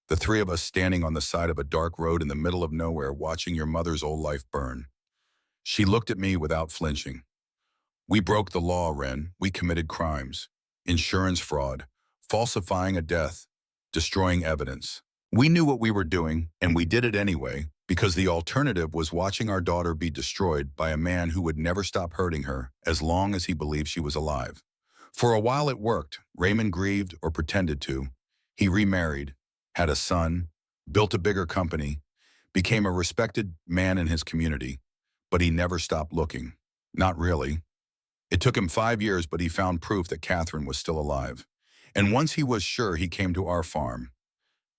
The 3 of us standing on the side of a dark road in the middle of nowhere watching your mother's old life burn. She looked at me without flinching. We broke the law, Wren. We committed crimes. Insurance fraud, falsifying a death, destroying evidence. We knew what we were doing, and we did it anyway, because the alternative was watching our daughter be destroyed by a man who would never stop hurting her as long as he believed she was alive. For a while it worked. Raymond grieved or pretended to. He remarried, had a son, built a bigger company, became a respected man in his community. But he never stopped looking. Not really. It took him 5 years, but he found proof that Catherine was still alive. And once he was sure, he came to our farm.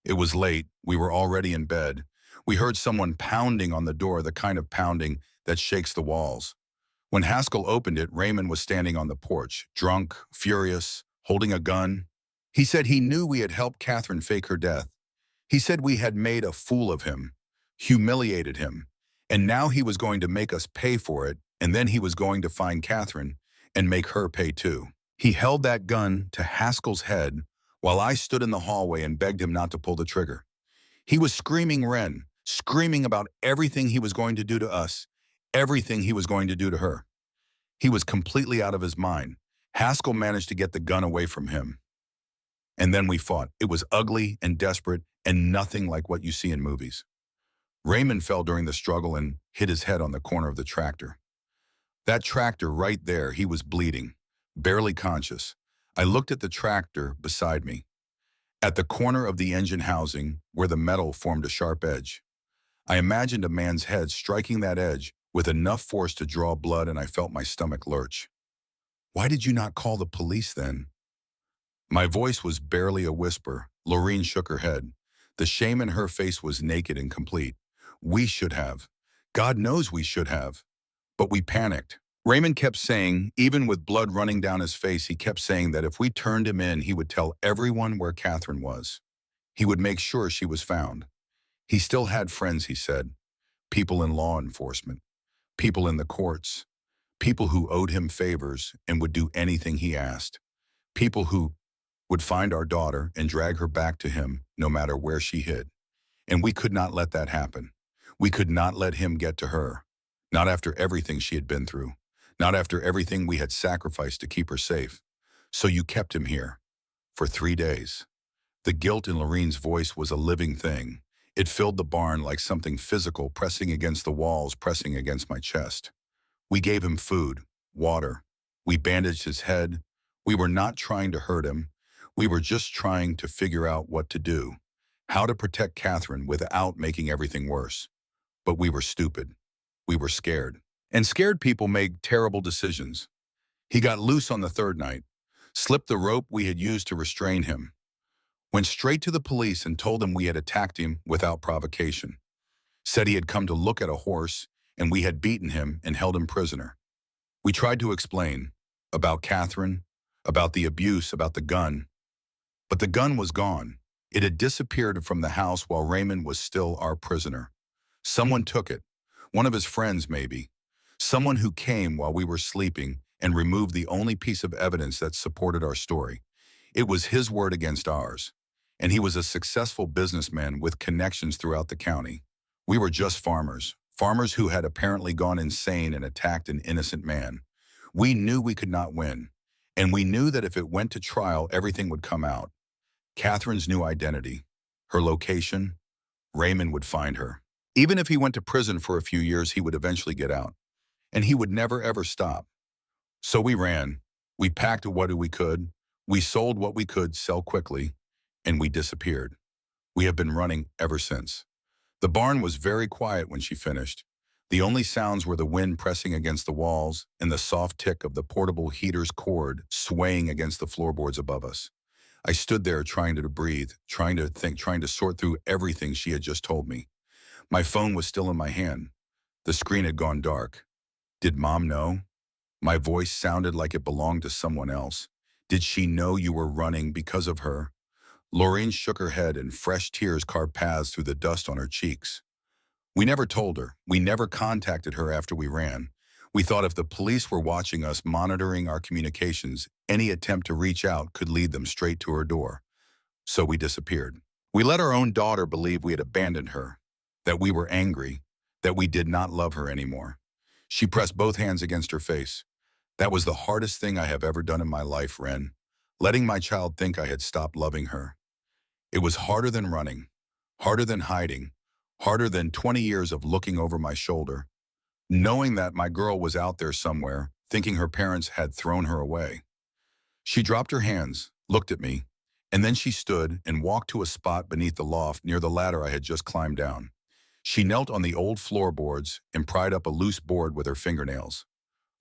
It was late. We were already in bed. We heard someone pounding on the door, the kind of pounding that shakes the walls. When Haskell opened it, Raymond was standing on the porch, drunk, furious, holding a gun. He said he knew we had helped Catherine fake her death. He said we had made a fool of him, humiliated him, And now he was going to make us pay for it, and then he was going to find Catherine and make her pay too. He held that gun to Haskell's head while I stood in the hallway and begged him not to pull the trigger. He was screaming Wren, screaming about everything he was going to do to us, everything he was going to do to her. He was completely out of his mind. Haskell managed to get the gun away from him. And then we fought. It was ugly and desperate and nothing like what you see in movies. Raymond fell during the struggle and hit his head on the corner of the tractor. That tractor right there, he was bleeding, barely conscious. I looked at the tractor beside me, at the corner of the engine housing where the metal formed a sharp edge. I imagined a man's head striking that edge with enough force to draw blood, and I felt my stomach lurch. "Why did you not call the police then?" My voice was barely a whisper. Lorene shook her head. The shame in her face was naked and complete. "We should have. God knows we should have. But we panicked." Raymond kept saying, even with blood running down his face, he kept saying that if we turned him in, he would tell everyone where Catherine was. He would make sure she was found. He still had friends, he said. People in law enforcement. People in the courts. People who owed him favors and would do anything he asked. People who would find our daughter and drag her back to him no matter where she hid. And we could not let that happen. We could not let him get to her. Not after everything she had been through. Not after everything we had sacrificed to keep her safe. So you kept him here. For 3 days. The guilt in Lorene's voice was a living thing. It filled the barn like something physical pressing against the walls, pressing against my chest. We gave him food, water. We bandaged his head. We were not trying to hurt him. We were just trying to figure out what to do. How to protect Catherine without making everything worse. But we were stupid. We were scared. And scared people make terrible decisions. He got loose on the third night, slipped the rope we had used to restrain him, went straight to the police and told them we had attacked him without provocation, said he had come to look at a horse and we had beaten him and held him prisoner. We tried to explain about Catherine, about the abuse, about the gun, but the gun was gone. It had disappeared from the house while Raymond was still our prisoner. Someone took it, one of his friends maybe, someone who came while we were sleeping and removed the only piece of evidence that supported our story. It was his word against ours, and he was a successful businessman with connections throughout the county. We were just farmers who had apparently gone insane and attacked an innocent man. We knew we could not win, and we knew that if it went to trial, everything would come out. Catherine's new identity, her location, Raymond would find her. Even if he went to prison for a few years, he would eventually get out, and he would never ever stop. So we ran. We packed what we could. We sold what we could sell quickly, and we disappeared. We have been running ever since. The barn was very quiet when she finished. The only sounds were the wind pressing against the walls and the soft tick of the portable heater's cord swaying against the floorboards above us. I stood there trying to breathe, trying to think, trying to sort through everything she had just told me. My phone was still in my hand. The screen had gone dark. Did Mom know? My voice sounded like it belonged to someone else. Did she know you were running because of her? Lorene shook her head and fresh tears carved paths through the dust on her cheeks. We never told her. We never contacted her after we ran. We thought if the police were watching us, monitoring our communications, any attempt to reach out could lead them straight to her door. So we disappeared. We let our own daughter believe we had abandoned her, that we were angry, that we did not love her anymore. She pressed both hands against her face. That was the hardest thing I have ever done in my life, Wren. Letting my child think I had stopped loving her. It was harder than running, harder than hiding, harder than 20 years of looking over my shoulder, knowing that my girl was out there somewhere, thinking her parents had thrown her away. She dropped her hands, looked at me, and then she stood and walked to a spot beneath the loft near the ladder I had just climbed down. She knelt on the old floorboards and pried up a loose board with her fingernails.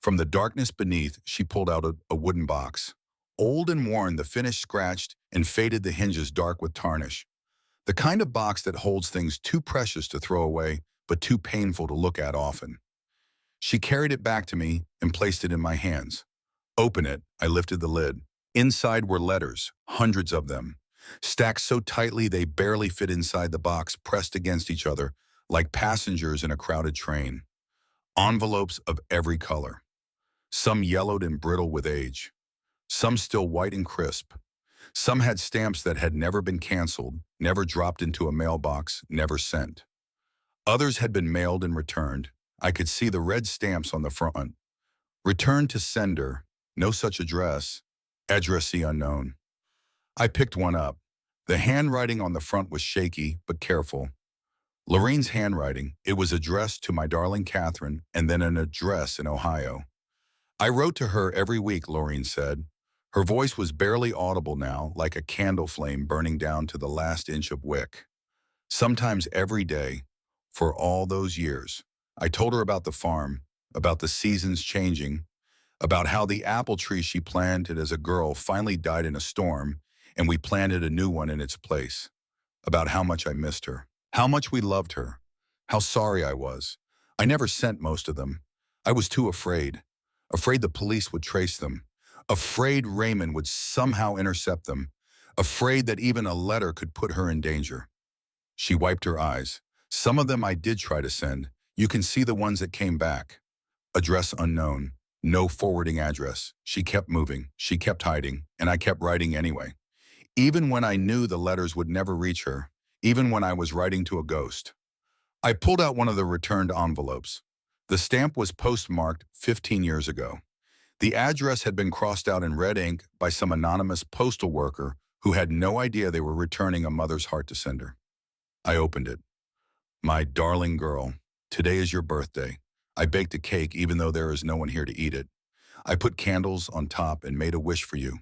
From the darkness beneath, she pulled out a wooden box. Old and worn, the finish scratched and faded, the hinges dark with tarnish. The kind of box that holds things too precious to throw away, but too painful to look at often. She carried it back to me and placed it in my hands. Open it, I lifted the lid. Inside were letters, hundreds of them, stacked so tightly they barely fit inside the box, pressed against each other, like passengers in a crowded train. Envelopes of every color, some yellowed and brittle with age, some still white and crisp. Some had stamps that had never been canceled, never dropped into a mailbox, never sent. Others had been mailed and returned. I could see the red stamps on the front. Return to sender, no such address, addressee unknown. I picked one up. The handwriting on the front was shaky, but careful. Lorraine's handwriting, it was addressed to my darling Catherine and then an address in Ohio. I wrote to her every week, Lorraine said. Her voice was barely audible now, like a candle flame burning down to the last inch of wick. Sometimes every day, for all those years, I told her about the farm, about the seasons changing, about how the apple tree she planted as a girl finally died in a storm, and we planted a new one in its place, about how much I missed her, how much we loved her, how sorry I was. I never sent most of them. I was too afraid. Afraid the police would trace them. Afraid Raymond would somehow intercept them. Afraid that even a letter could put her in danger. She wiped her eyes. Some of them I did try to send. You can see the ones that came back. Address unknown. No forwarding address. She kept moving. She kept hiding. And I kept writing anyway. Even when I knew the letters would never reach her. Even when I was writing to a ghost. I pulled out one of the returned envelopes. The stamp was postmarked 15 years ago. The address had been crossed out in red ink by some anonymous postal worker who had no idea they were returning a mother's heart to sender. I opened it. My darling girl, today is your birthday. I baked a cake even though there is no one here to eat it. I put candles on top and made a wish for you.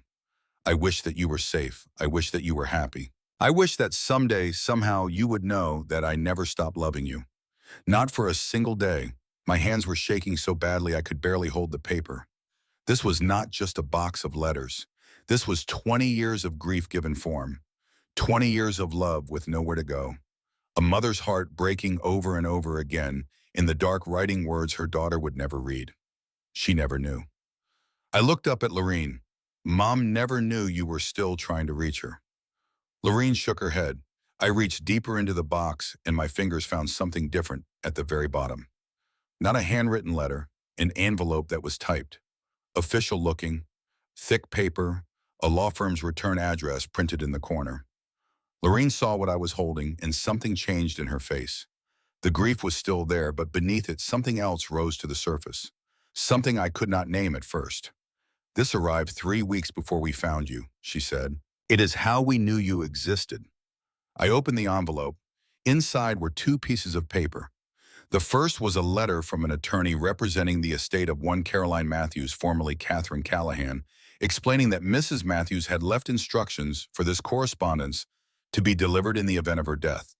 I wish that you were safe. I wish that you were happy. I wish that someday, somehow, you would know that I never stopped loving you. Not for a single day. My hands were shaking so badly I could barely hold the paper. This was not just a box of letters. This was 20 years of grief given form. 20 years of love with nowhere to go. A mother's heart breaking over and over again in the dark writing words her daughter would never read. She never knew. I looked up at Lorraine. Mom never knew you were still trying to reach her. Lorraine shook her head. I reached deeper into the box and my fingers found something different at the very bottom. Not a handwritten letter, an envelope that was typed. Official looking, thick paper, a law firm's return address printed in the corner. Lorraine saw what I was holding and something changed in her face. The grief was still there, but beneath it something else rose to the surface. Something I could not name at first. This arrived 3 weeks before we found you, she said. It is how we knew you existed. I opened the envelope. Inside were 2 pieces of paper. The first was a letter from an attorney representing the estate of one Caroline Matthews, formerly Catherine Callahan, explaining that Mrs. Matthews had left instructions for this correspondence to be delivered in the event of her death.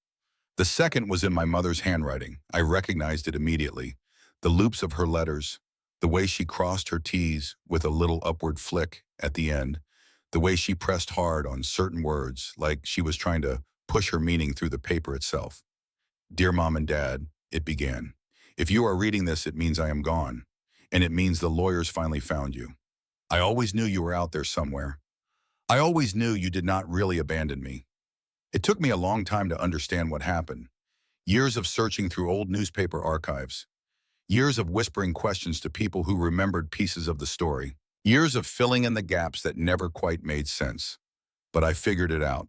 The second was in my mother's handwriting. I recognized it immediately. The loops of her letters, the way she crossed her T's with a little upward flick at the end, the way she pressed hard on certain words like she was trying to push her meaning through the paper itself. Dear Mom and Dad, it began. If you are reading this, it means I am gone, and it means the lawyers finally found you. I always knew you were out there somewhere. I always knew you did not really abandon me. It took me a long time to understand what happened. Years of searching through old newspaper archives. Years of whispering questions to people who remembered pieces of the story. Years of filling in the gaps that never quite made sense. But I figured it out.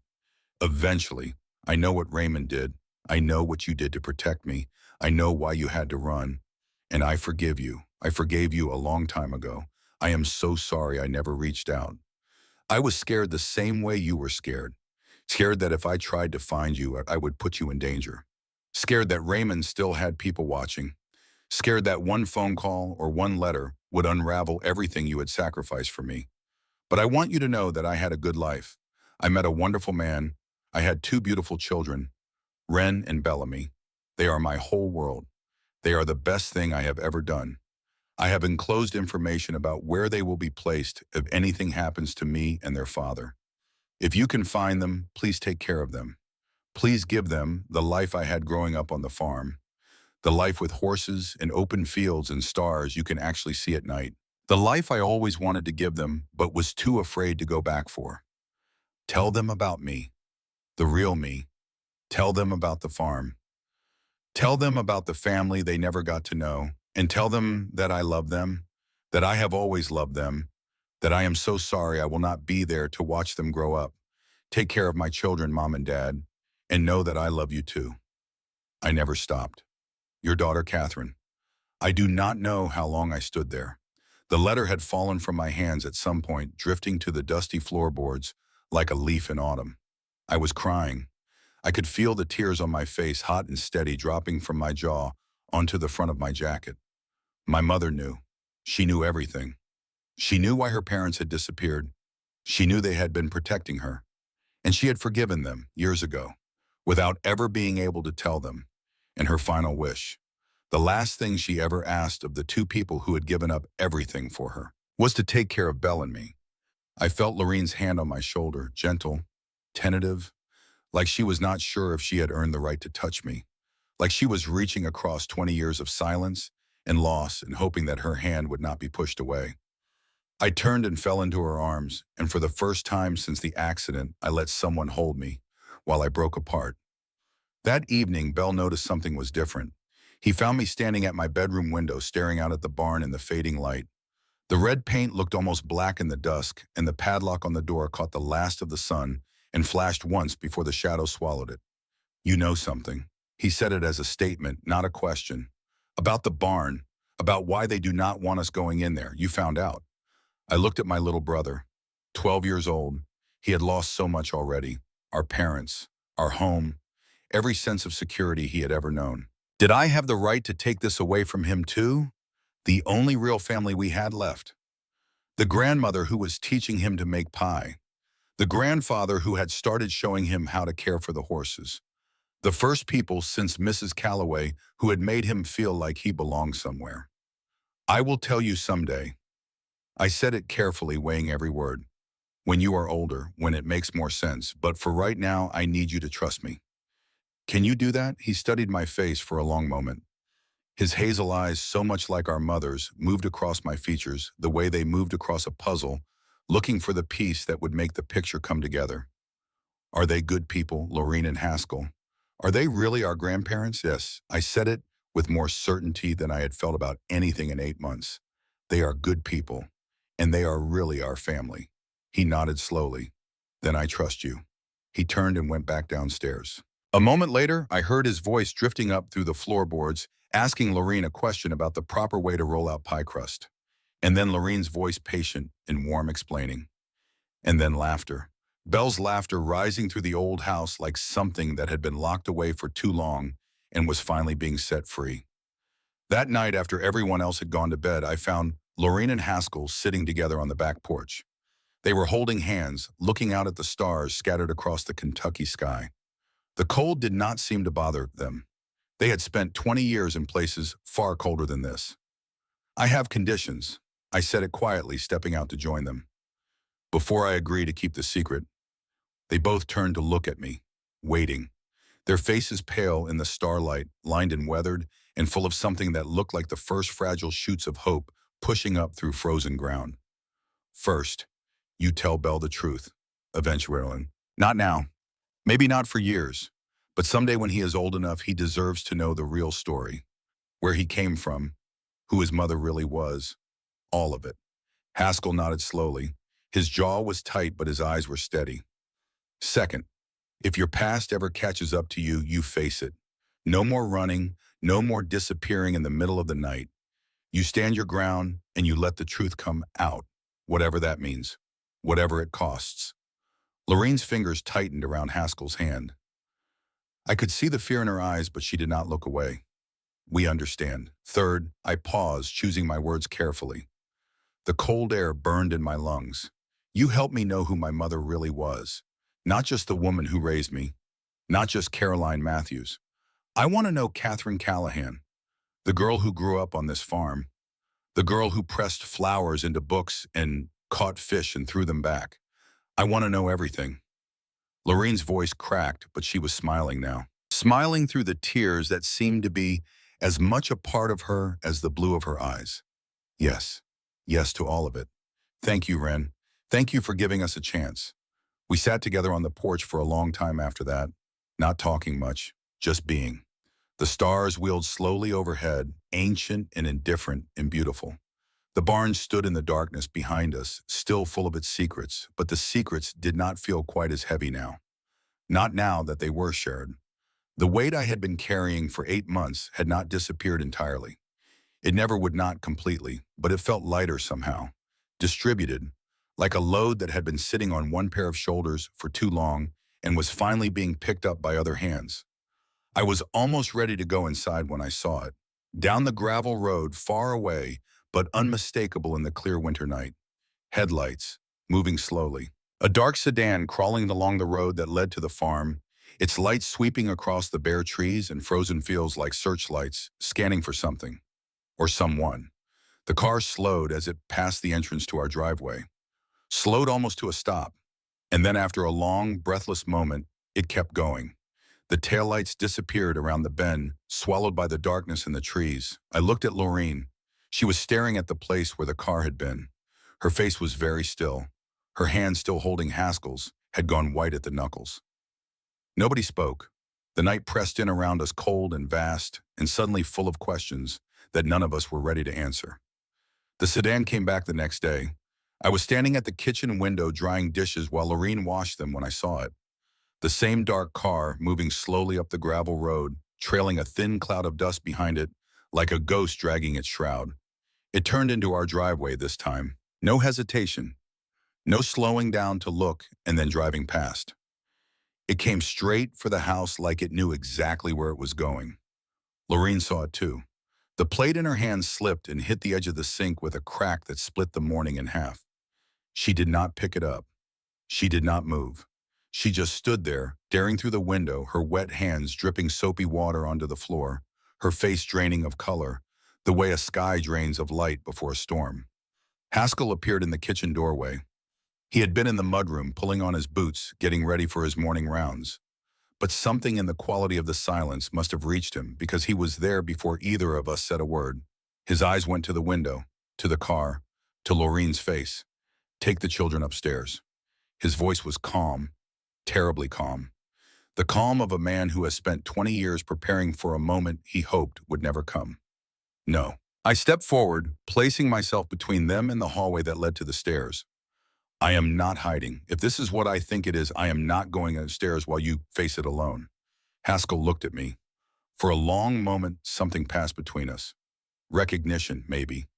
Eventually, I know what Raymond did. I know what you did to protect me. I know why you had to run. And I forgive you. I forgave you a long time ago. I am so sorry I never reached out. I was scared the same way you were scared. Scared that if I tried to find you, I would put you in danger. Scared that Raymond still had people watching. Scared that one phone call or one letter would unravel everything you had sacrificed for me. But I want you to know that I had a good life. I met a wonderful man. I had 2 beautiful children, Ren and Bellamy. They are my whole world. They are the best thing I have ever done. I have enclosed information about where they will be placed if anything happens to me and their father. If you can find them, please take care of them. Please give them the life I had growing up on the farm. The life with horses and open fields and stars you can actually see at night. The life I always wanted to give them, but was too afraid to go back for. Tell them about me, the real me. Tell them about the farm. Tell them about the family they never got to know, and tell them that I love them, that I have always loved them, that I am so sorry I will not be there to watch them grow up. Take care of my children, Mom and Dad, and know that I love you too. I never stopped. Your daughter, Catherine. I do not know how long I stood there. The letter had fallen from my hands at some point, drifting to the dusty floorboards like a leaf in autumn. I was crying. I could feel the tears on my face, hot and steady, dropping from my jaw onto the front of my jacket. My mother knew. She knew everything. She knew why her parents had disappeared. She knew they had been protecting her. And she had forgiven them years ago, without ever being able to tell them. And her final wish, the last thing she ever asked of the two people who had given up everything for her, was to take care of Belle and me. I felt Lorene's hand on my shoulder, gentle, tentative, like she was not sure if she had earned the right to touch me, like she was reaching across 20 years of silence and loss and hoping that her hand would not be pushed away. I turned and fell into her arms, and for the first time since the accident, I let someone hold me while I broke apart. That evening, Belle noticed something was different. He found me standing at my bedroom window, staring out at the barn in the fading light. The red paint looked almost black in the dusk, and the padlock on the door caught the last of the sun and flashed once before the shadow swallowed it. You know something. He said it as a statement, not a question. About the barn, about why they do not want us going in there. You found out. I looked at my little brother, 12 years old. He had lost so much already. Our parents, our home, every sense of security he had ever known. Did I have the right to take this away from him too? The only real family we had left. The grandmother who was teaching him to make pie. The grandfather who had started showing him how to care for the horses. The first people since Mrs. Calloway who had made him feel like he belonged somewhere. I will tell you someday. I said it carefully, weighing every word. When you are older, when it makes more sense, but for right now, I need you to trust me. Can you do that? He studied my face for a long moment. His hazel eyes, so much like our mother's, moved across my features the way they moved across a puzzle, looking for the piece that would make the picture come together. Are they good people, Lorene and Haskell? Are they really our grandparents? Yes, I said it with more certainty than I had felt about anything in 8 months. They are good people, and they are really our family. He nodded slowly. Then I trust you. He turned and went back downstairs. A moment later, I heard his voice drifting up through the floorboards, asking Lorene a question about the proper way to roll out pie crust. And then Lorene's voice, patient and warm, explaining. And then laughter. Belle's laughter rising through the old house like something that had been locked away for too long and was finally being set free. That night, after everyone else had gone to bed, I found Lorene and Haskell sitting together on the back porch. They were holding hands, looking out at the stars scattered across the Kentucky sky. The cold did not seem to bother them. They had spent 20 years in places far colder than this. I have conditions. I said it quietly, stepping out to join them. Before I agreed to keep the secret, they both turned to look at me, waiting. Their faces pale in the starlight, lined and weathered, and full of something that looked like the first fragile shoots of hope pushing up through frozen ground. First, you tell Belle the truth, eventually. Not now. Maybe not for years. But someday when he is old enough, he deserves to know the real story. Where he came from, who his mother really was. All of it. Haskell nodded slowly. His jaw was tight, but his eyes were steady. Second, if your past ever catches up to you, you face it. No more running, no more disappearing in the middle of the night. You stand your ground and you let the truth come out, whatever that means, whatever it costs. Lorene's fingers tightened around Haskell's hand. I could see the fear in her eyes, but she did not look away. We understand. Third, I paused, choosing my words carefully. The cold air burned in my lungs. You helped me know who my mother really was. Not just the woman who raised me. Not just Caroline Matthews. I want to know Catherine Callahan, the girl who grew up on this farm. The girl who pressed flowers into books and caught fish and threw them back. I want to know everything. Lorene's voice cracked, but she was smiling now. Smiling through the tears that seemed to be as much a part of her as the blue of her eyes. Yes. Yes to all of it. Thank you, Wren. Thank you for giving us a chance. We sat together on the porch for a long time after that, not talking much, just being. The stars wheeled slowly overhead, ancient and indifferent and beautiful. The barn stood in the darkness behind us, still full of its secrets, but the secrets did not feel quite as heavy now. Not now that they were shared. The weight I had been carrying for 8 months had not disappeared entirely. It never would not completely, but it felt lighter somehow, distributed, like a load that had been sitting on one pair of shoulders for too long and was finally being picked up by other hands. I was almost ready to go inside when I saw it. Down the gravel road, far away, but unmistakable in the clear winter night. Headlights, moving slowly. A dark sedan crawling along the road that led to the farm, its lights sweeping across the bare trees and frozen fields like searchlights, scanning for something. Or someone. The car slowed as it passed the entrance to our driveway. Slowed almost to a stop. And then after a long, breathless moment, it kept going. The taillights disappeared around the bend, swallowed by the darkness in the trees. I looked at Laureen. She was staring at the place where the car had been. Her face was very still. Her hand still holding Haskell's had gone white at the knuckles. Nobody spoke. The night pressed in around us cold and vast, and suddenly full of questions that none of us were ready to answer. The sedan came back the next day. I was standing at the kitchen window drying dishes while Laureen washed them when I saw it. The same dark car moving slowly up the gravel road, trailing a thin cloud of dust behind it, like a ghost dragging its shroud. It turned into our driveway this time. No hesitation. No slowing down to look and then driving past. It came straight for the house like it knew exactly where it was going. Laureen saw it too. The plate in her hand slipped and hit the edge of the sink with a crack that split the morning in half. She did not pick it up. She did not move. She just stood there, staring through the window, her wet hands dripping soapy water onto the floor, her face draining of color, the way a sky drains of light before a storm. Haskell appeared in the kitchen doorway. He had been in the mudroom, pulling on his boots, getting ready for his morning rounds. But something in the quality of the silence must have reached him because he was there before either of us said a word. His eyes went to the window, to the car, to Laureen's face. Take the children upstairs. His voice was calm, terribly calm. The calm of a man who has spent 20 years preparing for a moment he hoped would never come. No. I stepped forward, placing myself between them and the hallway that led to the stairs. I am not hiding. If this is what I think it is, I am not going upstairs while you face it alone. Haskell looked at me. For a long moment, something passed between us. Recognition, maybe.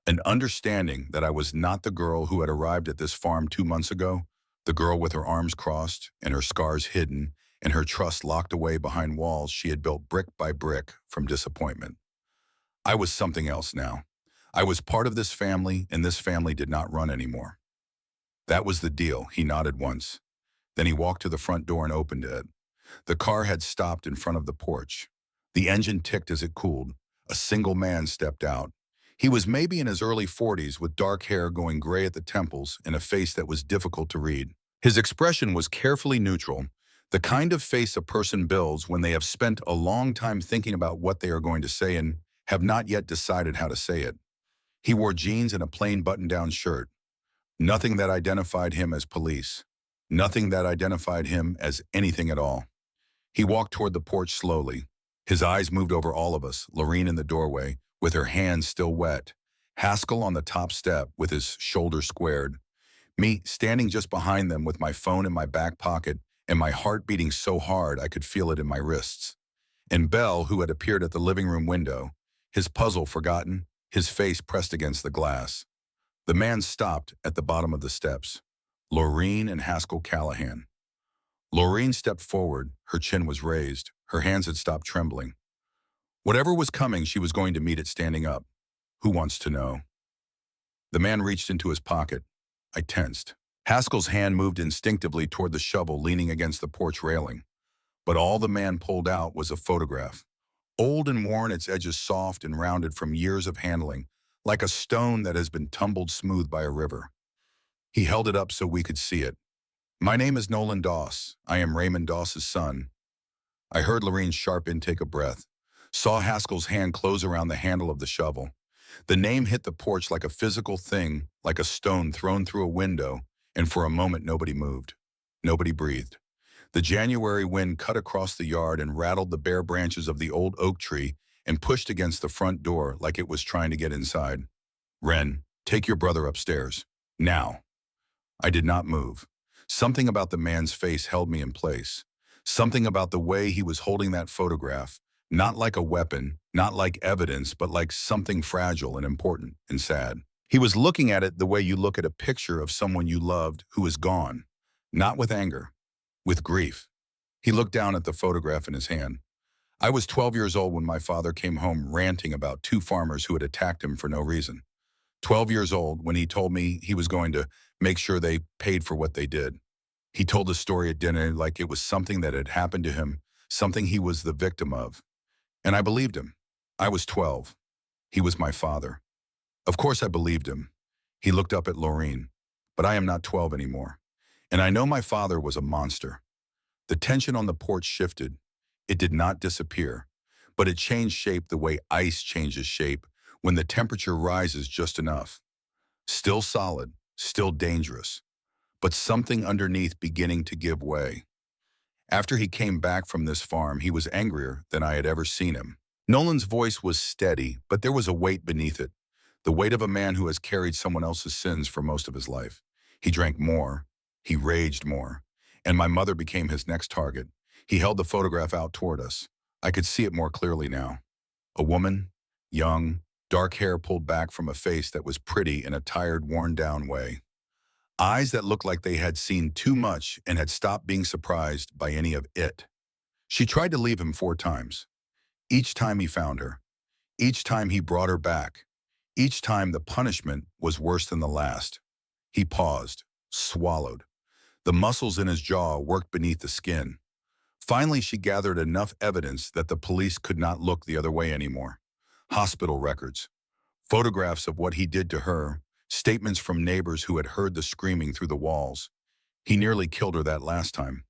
An understanding that I was not the girl who had arrived at this farm 2 months ago, the girl with her arms crossed and her scars hidden and her trust locked away behind walls she had built brick by brick from disappointment. I was something else now. I was part of this family, and this family did not run anymore. That was the deal, he nodded once. Then he walked to the front door and opened it. The car had stopped in front of the porch. The engine ticked as it cooled. A single man stepped out. He was maybe in his early 40s with dark hair going gray at the temples and a face that was difficult to read. His expression was carefully neutral, the kind of face a person builds when they have spent a long time thinking about what they are going to say and have not yet decided how to say it. He wore jeans and a plain button-down shirt. Nothing that identified him as police. Nothing that identified him as anything at all. He walked toward the porch slowly. His eyes moved over all of us, Laureen in the doorway, with her hands still wet, Haskell on the top step with his shoulders squared, me standing just behind them with my phone in my back pocket and my heart beating so hard I could feel it in my wrists. And Belle, who had appeared at the living room window, his puzzle forgotten, his face pressed against the glass. The man stopped at the bottom of the steps. Laureen and Haskell Callahan. Laureen stepped forward, her chin was raised, her hands had stopped trembling. Whatever was coming, she was going to meet it standing up. Who wants to know? The man reached into his pocket. I tensed. Haskell's hand moved instinctively toward the shovel leaning against the porch railing. But all the man pulled out was a photograph. Old and worn, its edges soft and rounded from years of handling, like a stone that has been tumbled smooth by a river. He held it up so we could see it. My name is Nolan Doss. I am Raymond Doss's son. I heard Laureen's sharp intake of breath, saw Haskell's hand close around the handle of the shovel. The name hit the porch like a physical thing, like a stone thrown through a window, and for a moment nobody moved. Nobody breathed. The January wind cut across the yard and rattled the bare branches of the old oak tree and pushed against the front door like it was trying to get inside. Wren, take your brother upstairs. Now. I did not move. Something about the man's face held me in place. Something about the way he was holding that photograph, not like a weapon, not like evidence, but like something fragile and important and sad. He was looking at it the way you look at a picture of someone you loved who is gone, not with anger, with grief. He looked down at the photograph in his hand. I was 12 years old when my father came home ranting about two farmers who had attacked him for no reason. 12 years old when he told me he was going to make sure they paid for what they did. He told the story at dinner like it was something that had happened to him, something he was the victim of. And I believed him. I was 12. He was my father. Of course I believed him. He looked up at Laureen. But I am not 12 anymore. And I know my father was a monster. The tension on the porch shifted. It did not disappear, but it changed shape the way ice changes shape when the temperature rises just enough. Still solid, still dangerous, but something underneath beginning to give way. After he came back from this farm, he was angrier than I had ever seen him. Nolan's voice was steady, but there was a weight beneath it, the weight of a man who has carried someone else's sins for most of his life. He drank more, he raged more, and my mother became his next target. He held the photograph out toward us. I could see it more clearly now. A woman, young, dark hair pulled back from a face that was pretty in a tired, worn-down way. Eyes that looked like they had seen too much and had stopped being surprised by any of it. She tried to leave him 4 times. Each time he found her. Each time he brought her back. Each time the punishment was worse than the last. He paused, swallowed. The muscles in his jaw worked beneath the skin. Finally, she gathered enough evidence that the police could not look the other way anymore. Hospital records, photographs of what he did to her, statements from neighbors who had heard the screaming through the walls. He nearly killed her that last time.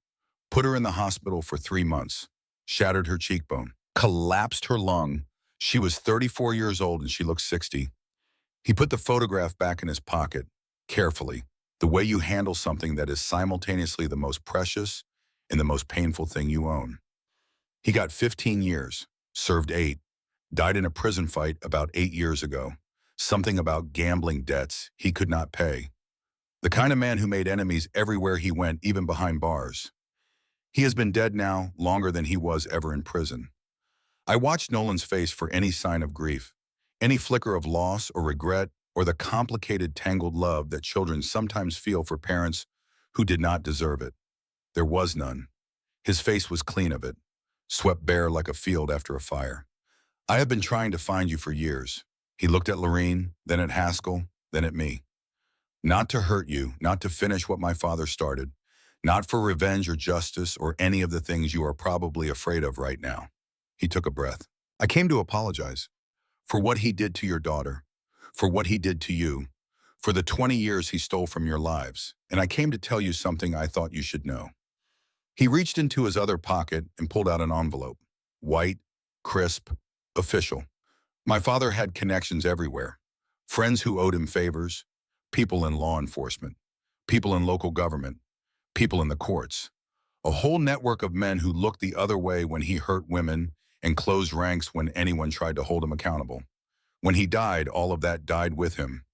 Put her in the hospital for 3 months. Shattered her cheekbone. Collapsed her lung. She was 34 years old and she looked 60. He put the photograph back in his pocket, carefully, the way you handle something that is simultaneously the most precious and the most painful thing you own. He got 15 years, served 8, died in a prison fight about 8 years ago. Something about gambling debts he could not pay. The kind of man who made enemies everywhere he went, even behind bars. He has been dead now longer than he was ever in prison. I watched Nolan's face for any sign of grief, any flicker of loss or regret, or the complicated, tangled love that children sometimes feel for parents who did not deserve it. There was none. His face was clean of it, swept bare like a field after a fire. I have been trying to find you for years. He looked at Laureen, then at Haskell, then at me. Not to hurt you, not to finish what my father started, not for revenge or justice or any of the things you are probably afraid of right now. He took a breath. I came to apologize for what he did to your daughter, for what he did to you, for the 20 years he stole from your lives, and I came to tell you something I thought you should know. He reached into his other pocket and pulled out an envelope. White, crisp, official. My father had connections everywhere. Friends who owed him favors, people in law enforcement, people in local government, people in the courts. A whole network of men who looked the other way when he hurt women and closed ranks when anyone tried to hold him accountable. When he died, all of that died with him.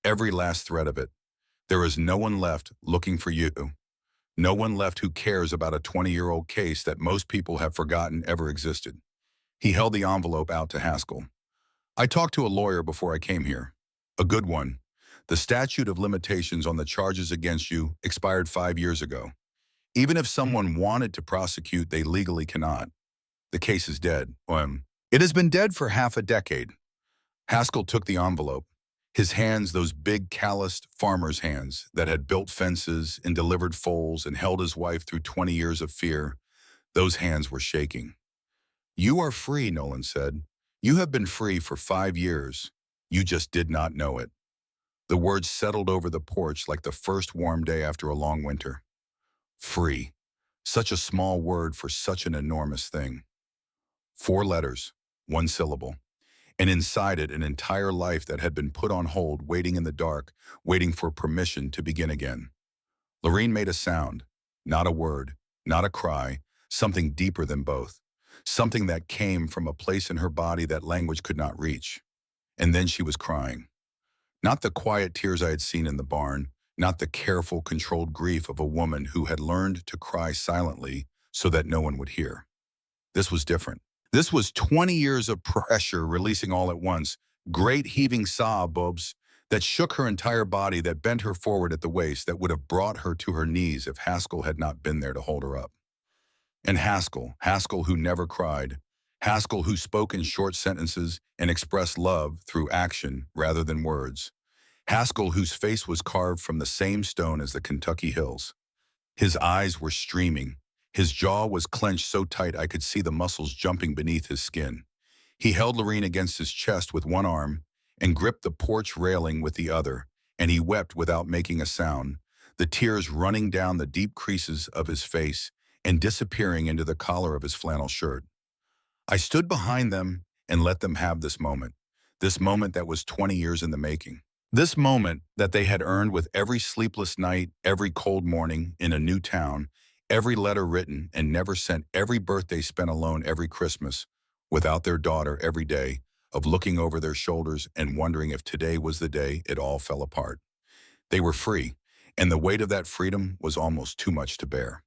Every last thread of it. There is no one left looking for you. No one left who cares about a 20-year-old case that most people have forgotten ever existed. He held the envelope out to Haskell. I talked to a lawyer before I came here. A good one. The statute of limitations on the charges against you expired 5 years ago. Even if someone wanted to prosecute, they legally cannot. The case is dead. It has been dead for half a decade. Haskell took the envelope. His hands, those big, calloused farmer's hands that had built fences and delivered foals and held his wife through 20 years of fear, those hands were shaking. You are free, Nolan said. You have been free for 5 years. You just did not know it. The words settled over the porch like the first warm day after a long winter. Free. Such a small word for such an enormous thing. 4 letters, 1 syllable. And inside it, an entire life that had been put on hold, waiting in the dark, waiting for permission to begin again. Laureen made a sound, not a word, not a cry, something deeper than both. Something that came from a place in her body that language could not reach. And then she was crying. Not the quiet tears I had seen in the barn, not the careful, controlled grief of a woman who had learned to cry silently so that no one would hear. This was different. This was 20 years of pressure releasing all at once, great heaving sobs that shook her entire body, that bent her forward at the waist, that would have brought her to her knees if Haskell had not been there to hold her up. And Haskell who never cried, Haskell who spoke in short sentences and expressed love through action rather than words, Haskell whose face was carved from the same stone as the Kentucky hills. His eyes were streaming. His jaw was clenched so tight I could see the muscles jumping beneath his skin. He held Lorene against his chest with one arm and gripped the porch railing with the other, and he wept without making a sound, the tears running down the deep creases of his face and disappearing into the collar of his flannel shirt. I stood behind them and let them have this moment that was 20 years in the making. This moment that they had earned with every sleepless night, every cold morning in a new town, every letter written and never sent, every birthday spent alone, every Christmas without their daughter, every day of looking over their shoulders and wondering if today was the day it all fell apart. They were free, and the weight of that freedom was almost too much to bear.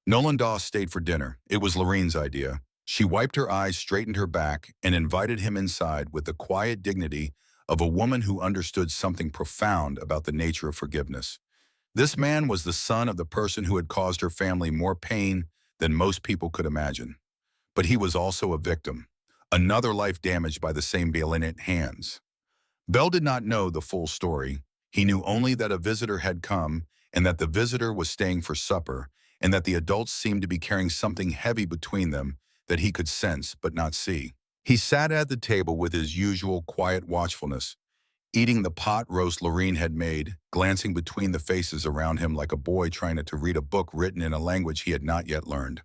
Nolan Doss stayed for dinner. It was Lorene's idea. She wiped her eyes, straightened her back, and invited him inside with the quiet dignity of a woman who understood something profound about the nature of forgiveness. This man was the son of the person who had caused her family more pain than most people could imagine. But he was also a victim, another life damaged by the same malignant hands. Bell did not know the full story. He knew only that a visitor had come and that the visitor was staying for supper and that the adults seemed to be carrying something heavy between them that he could sense but not see. He sat at the table with his usual quiet watchfulness, eating the pot roast Lorene had made, glancing between the faces around him like a boy trying to read a book written in a language he had not yet learned.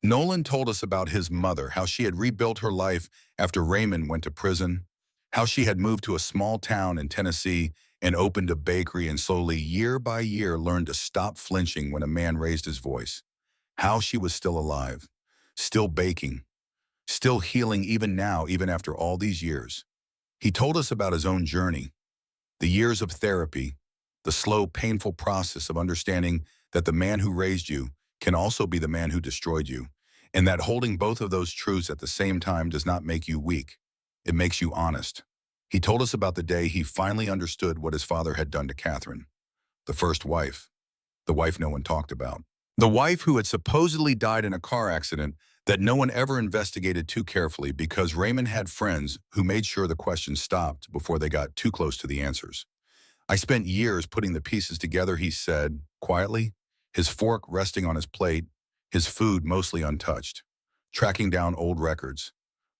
Nolan told us about his mother, how she had rebuilt her life after Raymond went to prison, how she had moved to a small town in Tennessee and opened a bakery and slowly, year by year, learned to stop flinching when a man raised his voice, how she was still alive, still baking, still healing even now, even after all these years. He told us about his own journey, the years of therapy, the slow, painful process of understanding that the man who raised you can also be the man who destroyed you, and that holding both of those truths at the same time does not make you weak. It makes you honest. He told us about the day he finally understood what his father had done to Catherine, the first wife, the wife no one talked about, the wife who had supposedly died in a car accident that no one ever investigated too carefully because Raymond had friends who made sure the questions stopped before they got too close to the answers. I spent years putting the pieces together, he said, quietly, his fork resting on his plate, his food mostly untouched, tracking down old records,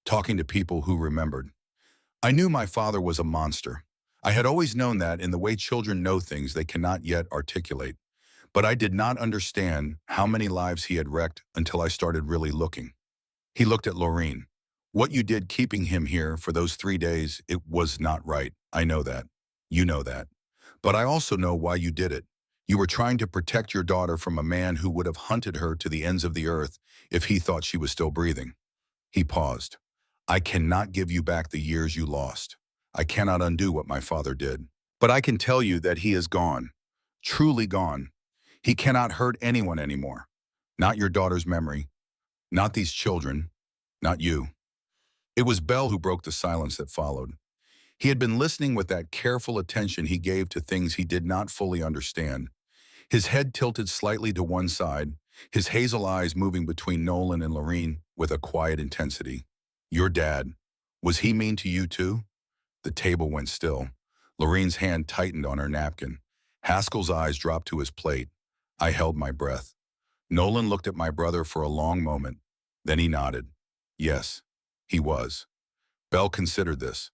talking to people who remembered. I knew my father was a monster. I had always known that in the way children know things they cannot yet articulate. But I did not understand how many lives he had wrecked until I started really looking. He looked at Lorene. What you did keeping him here for those 3 days, it was not right. I know that. You know that. But I also know why you did it. You were trying to protect your daughter from a man who would have hunted her to the ends of the earth if he thought she was still breathing. He paused. I cannot give you back the years you lost. I cannot undo what my father did. But I can tell you that he is gone. Truly gone. He cannot hurt anyone anymore. Not your daughter's memory. Not these children. Not you. It was Bell who broke the silence that followed. He had been listening with that careful attention he gave to things he did not fully understand. His head tilted slightly to one side, his hazel eyes moving between Nolan and Lorene with a quiet intensity. Your dad, was he mean to you too? The table went still. Lorene's hand tightened on her napkin. Haskell's eyes dropped to his plate. I held my breath. Nolan looked at my brother for a long moment. Then he nodded. Yes, he was. Bell considered this.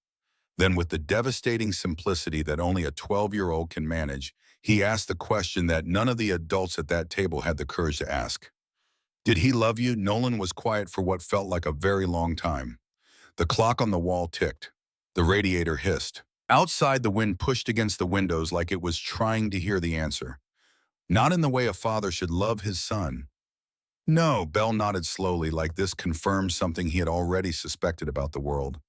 Then with the devastating simplicity that only a 12-year-old can manage, he asked the question that none of the adults at that table had the courage to ask. Did he love you? Nolan was quiet for what felt like a very long time. The clock on the wall ticked. The radiator hissed. Outside, the wind pushed against the windows like it was trying to hear the answer. Not in the way a father should love his son, No, Bell nodded slowly, like this confirmed something he had already suspected about the world.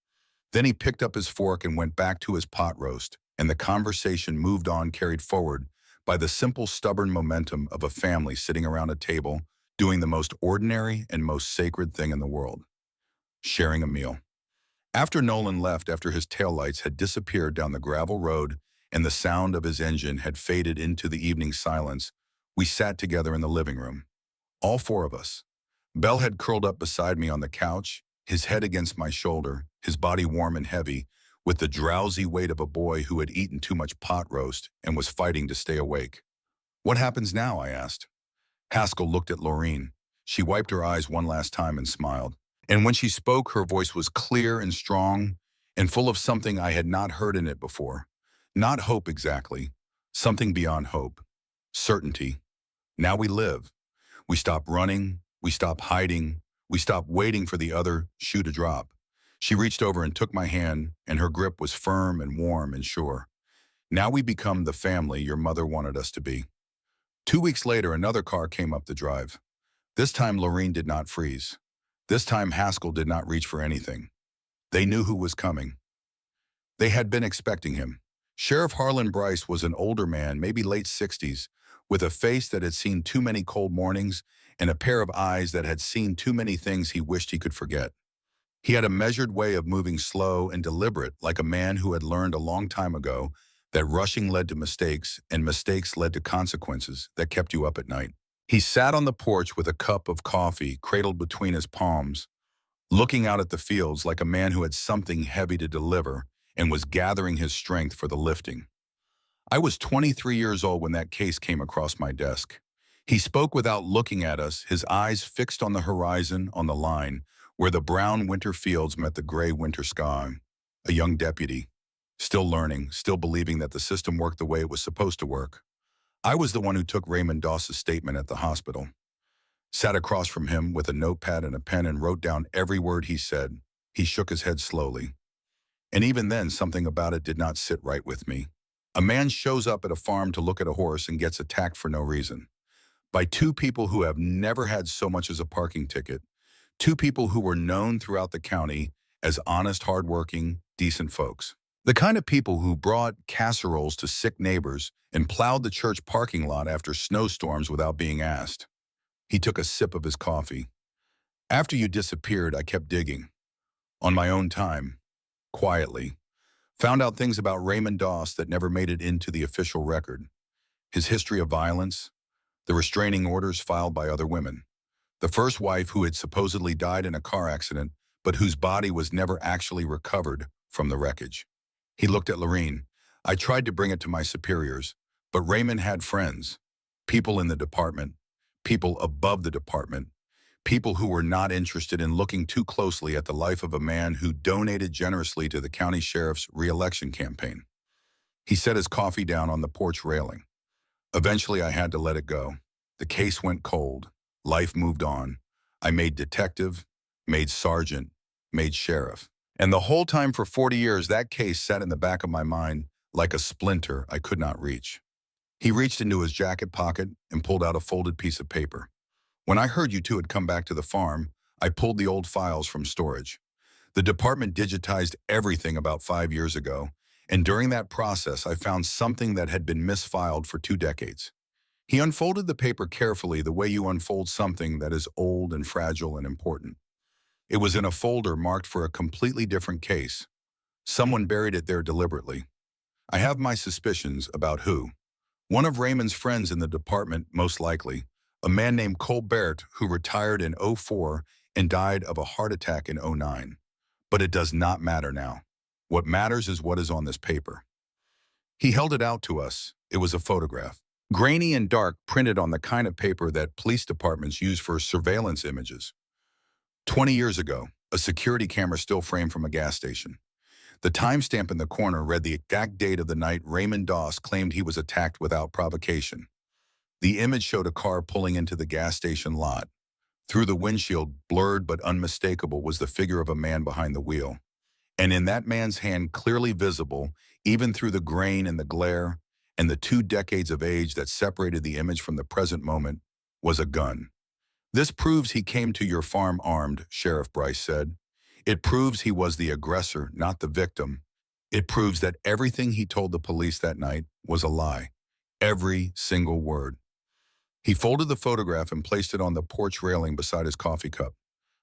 Then he picked up his fork and went back to his pot roast, and the conversation moved on, carried forward by the simple, stubborn momentum of a family sitting around a table, doing the most ordinary and most sacred thing in the world, sharing a meal. After Nolan left, after his taillights had disappeared down the gravel road and the sound of his engine had faded into the evening silence, we sat together in the living room. All four of us. Bell had curled up beside me on the couch, his head against my shoulder, his body warm and heavy, with the drowsy weight of a boy who had eaten too much pot roast and was fighting to stay awake. "What happens now?" I asked. Haskell looked at Laureen. She wiped her eyes one last time and smiled. And when she spoke, her voice was clear and strong and full of something I had not heard in it before. Not hope exactly, something beyond hope. Certainty. Now we live. We stop running, we stop hiding, we stop waiting for the other shoe to drop. She reached over and took my hand, and her grip was firm and warm and sure. Now we become the family your mother wanted us to be. 2 weeks later, another car came up the drive. This time, Lorene did not freeze. This time, Haskell did not reach for anything. They knew who was coming. They had been expecting him. Sheriff Harlan Bryce was an older man, maybe late 60s, with a face that had seen too many cold mornings and a pair of eyes that had seen too many things he wished he could forget. He had a measured way of moving slow and deliberate, like a man who had learned a long time ago that rushing led to mistakes and mistakes led to consequences that kept you up at night. He sat on the porch with a cup of coffee cradled between his palms, looking out at the fields like a man who had something heavy to deliver and was gathering his strength for the lifting. I was 23 years old when that case came across my desk. He spoke without looking at us, his eyes fixed on the horizon, on the line, where the brown winter fields met the gray winter sky. A young deputy, still learning, still believing that the system worked the way it was supposed to work. I was the one who took Raymond Doss's statement at the hospital, sat across from him with a notepad and a pen and wrote down every word he said. He shook his head slowly. And even then, something about it did not sit right with me. A man shows up at a farm to look at a horse and gets attacked for no reason. By two people who have never had so much as a parking ticket. Two people who were known throughout the county as honest, hardworking, decent folks. The kind of people who brought casseroles to sick neighbors and plowed the church parking lot after snowstorms without being asked. He took a sip of his coffee. "After you disappeared, I kept digging. On my own time. Quietly. Found out things about Raymond Doss that never made it into the official record. His history of violence, the restraining orders filed by other women. The first wife who had supposedly died in a car accident, but whose body was never actually recovered from the wreckage." He looked at Lorene. "I tried to bring it to my superiors, but Raymond had friends, people in the department, people above the department, people who were not interested in looking too closely at the life of a man who donated generously to the county sheriff's re-election campaign." He set his coffee down on the porch railing. Eventually, I had to let it go. The case went cold. Life moved on. I made detective, made sergeant, made sheriff. And the whole time for 40 years, that case sat in the back of my mind like a splinter I could not reach. He reached into his jacket pocket and pulled out a folded piece of paper. "When I heard you two had come back to the farm, I pulled the old files from storage. The department digitized everything about 5 years ago, and during that process, I found something that had been misfiled for 2 decades. He unfolded the paper carefully the way you unfold something that is old and fragile and important. It was in a folder marked for a completely different case. Someone buried it there deliberately. I have my suspicions about who. One of Raymond's friends in the department, most likely, a man named Colbert who retired in '04 and died of a heart attack in '09. But it does not matter now. What matters is what is on this paper." He held it out to us. It was a photograph. Grainy and dark, printed on the kind of paper that police departments use for surveillance images. 20 years ago, a security camera still framed from a gas station. The timestamp in the corner read the exact date of the night Raymond Doss claimed he was attacked without provocation. The image showed a car pulling into the gas station lot. Through the windshield, blurred but unmistakable, was the figure of a man behind the wheel. And in that man's hand, clearly visible, even through the grain and the glare, and the 2 decades of age that separated the image from the present moment, was a gun. This proves he came to your farm armed, Sheriff Bryce said. It proves he was the aggressor, not the victim. It proves that everything he told the police that night was a lie. Every single word. He folded the photograph and placed it on the porch railing beside his coffee cup.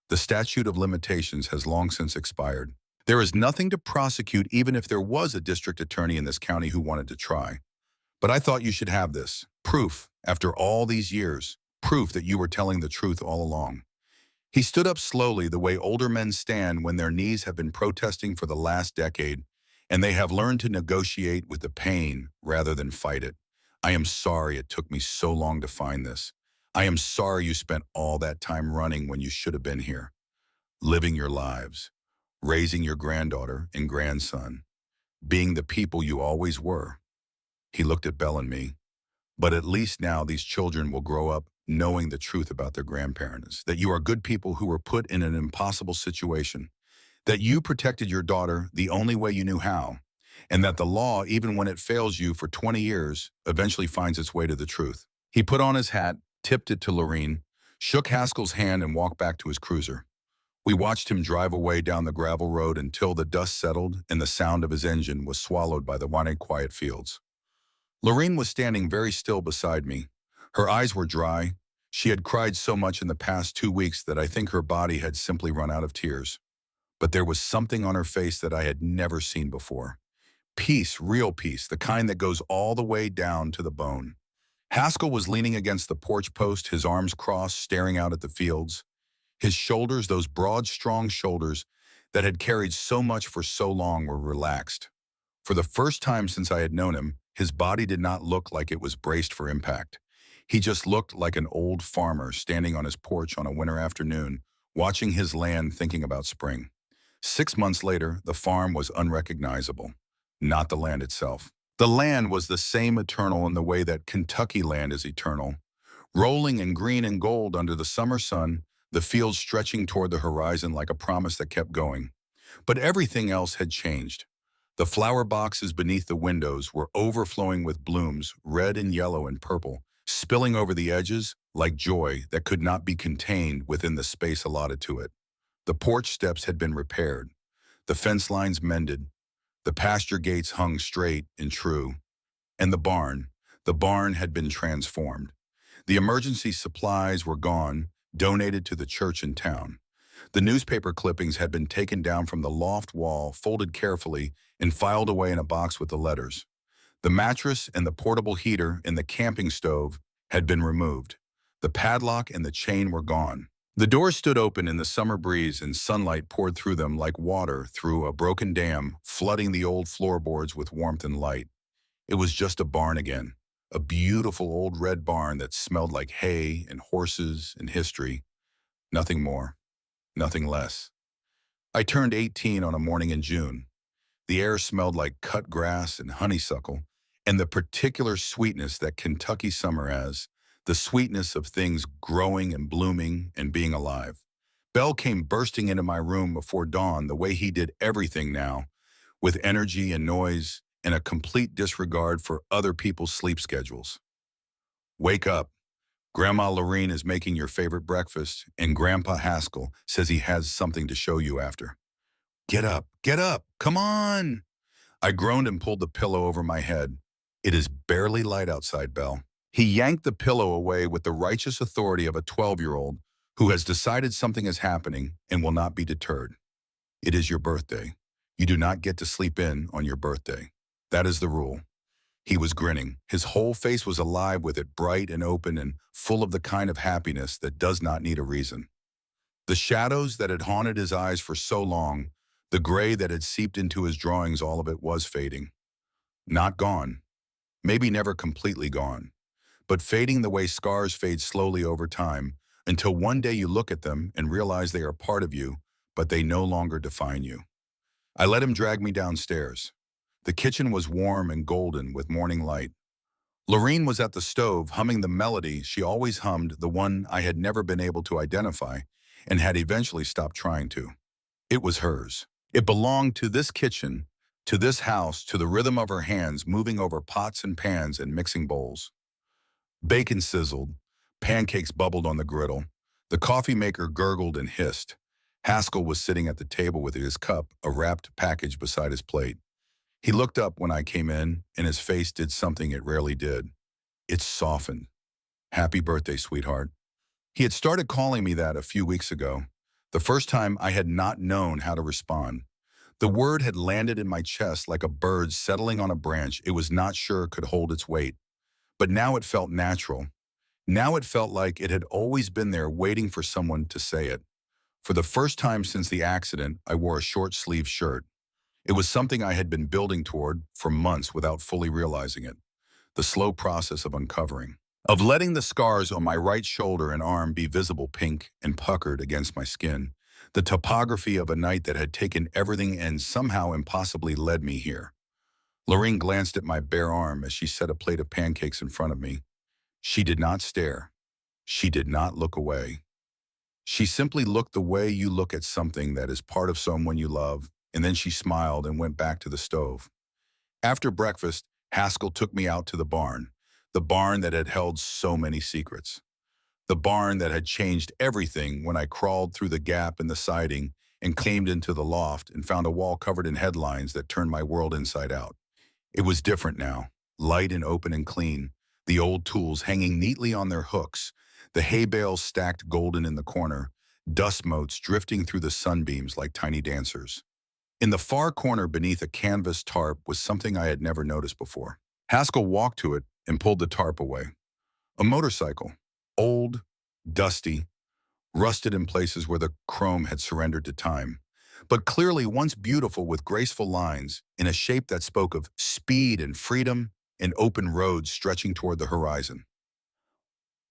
The statute of limitations has long since expired. There is nothing to prosecute even if there was a district attorney in this county who wanted to try. But I thought you should have this. Proof, after all these years. Proof that you were telling the truth all along. He stood up slowly the way older men stand when their knees have been protesting for the last decade, and they have learned to negotiate with the pain rather than fight it. I am sorry it took me so long to find this. I am sorry you spent all that time running when you should have been here, living your lives, raising your granddaughter and grandson, being the people you always were. He looked at Belle and me. But at least now these children will grow up knowing the truth about their grandparents, that you are good people who were put in an impossible situation, that you protected your daughter the only way you knew how, and that the law, even when it fails you for 20 years, eventually finds its way to the truth. He put on his hat, tipped it to Lorene, shook Haskell's hand and walked back to his cruiser. We watched him drive away down the gravel road until the dust settled and the sound of his engine was swallowed by the wide quiet fields. Lorene was standing very still beside me. Her eyes were dry. She had cried so much in the past 2 weeks that I think her body had simply run out of tears. But there was something on her face that I had never seen before. Peace, real peace, the kind that goes all the way down to the bone. Haskell was leaning against the porch post, his arms crossed, staring out at the fields. His shoulders, those broad, strong shoulders that had carried so much for so long, were relaxed. For the first time since I had known him, his body did not look like it was braced for impact. He just looked like an old farmer standing on his porch on a winter afternoon, watching his land, thinking about spring. 6 months later, the farm was unrecognizable, not the land itself. The land was the same eternal in the way that Kentucky land is eternal, rolling in green and gold under the summer sun, the fields stretching toward the horizon like a promise that kept going. But everything else had changed. The flower boxes beneath the windows were overflowing with blooms, red and yellow and purple, spilling over the edges like joy that could not be contained within the space allotted to it. The porch steps had been repaired, the fence lines mended, the pasture gates hung straight and true, and the barn had been transformed. The emergency supplies were gone, donated to the church in town. The newspaper clippings had been taken down from the loft wall, folded carefully, and filed away in a box with the letters. The mattress and the portable heater in the camping stove had been removed. The padlock and the chain were gone. The doors stood open in the summer breeze and sunlight poured through them like water through a broken dam, flooding the old floorboards with warmth and light. It was just a barn again, a beautiful old red barn that smelled like hay and horses and history. Nothing more. Nothing less. I turned 18 on a morning in June. The air smelled like cut grass and honeysuckle, and the particular sweetness that Kentucky summer has, the sweetness of things growing and blooming and being alive. Bell came bursting into my room before dawn the way he did everything now, with energy and noise and a complete disregard for other people's sleep schedules. Wake up. Grandma Lorene is making your favorite breakfast, and Grandpa Haskell says he has something to show you after. Get up, come on! I groaned and pulled the pillow over my head. It is barely light outside, Belle. He yanked the pillow away with the righteous authority of a 12-year-old who has decided something is happening and will not be deterred. It is your birthday. You do not get to sleep in on your birthday. That is the rule. He was grinning. His whole face was alive with it, bright and open and full of the kind of happiness that does not need a reason. The shadows that had haunted his eyes for so long, the gray that had seeped into his drawings, all of it was fading. Not gone. Maybe never completely gone, but fading the way scars fade slowly over time until one day you look at them and realize they are part of you, but they no longer define you. I let him drag me downstairs. The kitchen was warm and golden with morning light. Lorene was at the stove humming the melody she always hummed, the one I had never been able to identify and had eventually stopped trying to. It was hers. It belonged to this kitchen, to this house, to the rhythm of her hands moving over pots and pans and mixing bowls. Bacon sizzled, pancakes bubbled on the griddle, The coffee maker gurgled and hissed. Haskell was sitting at the table with his cup, a wrapped package beside his plate. He looked up when I came in, and his face did something it rarely did. It softened. "Happy birthday, sweetheart." He had started calling me that a few weeks ago, the first time I had not known how to respond. The word had landed in my chest like a bird settling on a branch it was not sure could hold its weight. But now it felt natural. Now it felt like it had always been there waiting for someone to say it. For the first time since the accident, I wore a short-sleeved shirt. It was something I had been building toward for months without fully realizing it. The slow process of uncovering. Of letting the scars on my right shoulder and arm be visible pink and puckered against my skin. The topography of a night that had taken everything and somehow impossibly led me here. Lorene glanced at my bare arm as she set a plate of pancakes in front of me. She did not stare. She did not look away. She simply looked the way you look at something that is part of someone you love, and then she smiled and went back to the stove. After breakfast, Haskell took me out to the barn that had held so many secrets. The barn that had changed everything when I crawled through the gap in the siding and climbed into the loft and found a wall covered in headlines that turned my world inside out. It was different now, light and open and clean, the old tools hanging neatly on their hooks, the hay bales stacked golden in the corner, dust motes drifting through the sunbeams like tiny dancers. In the far corner beneath a canvas tarp was something I had never noticed before. Haskell walked to it and pulled the tarp away. A motorcycle, old, dusty, rusted in places where the chrome had surrendered to time, but clearly once beautiful with graceful lines in a shape that spoke of speed and freedom and open roads stretching toward the horizon.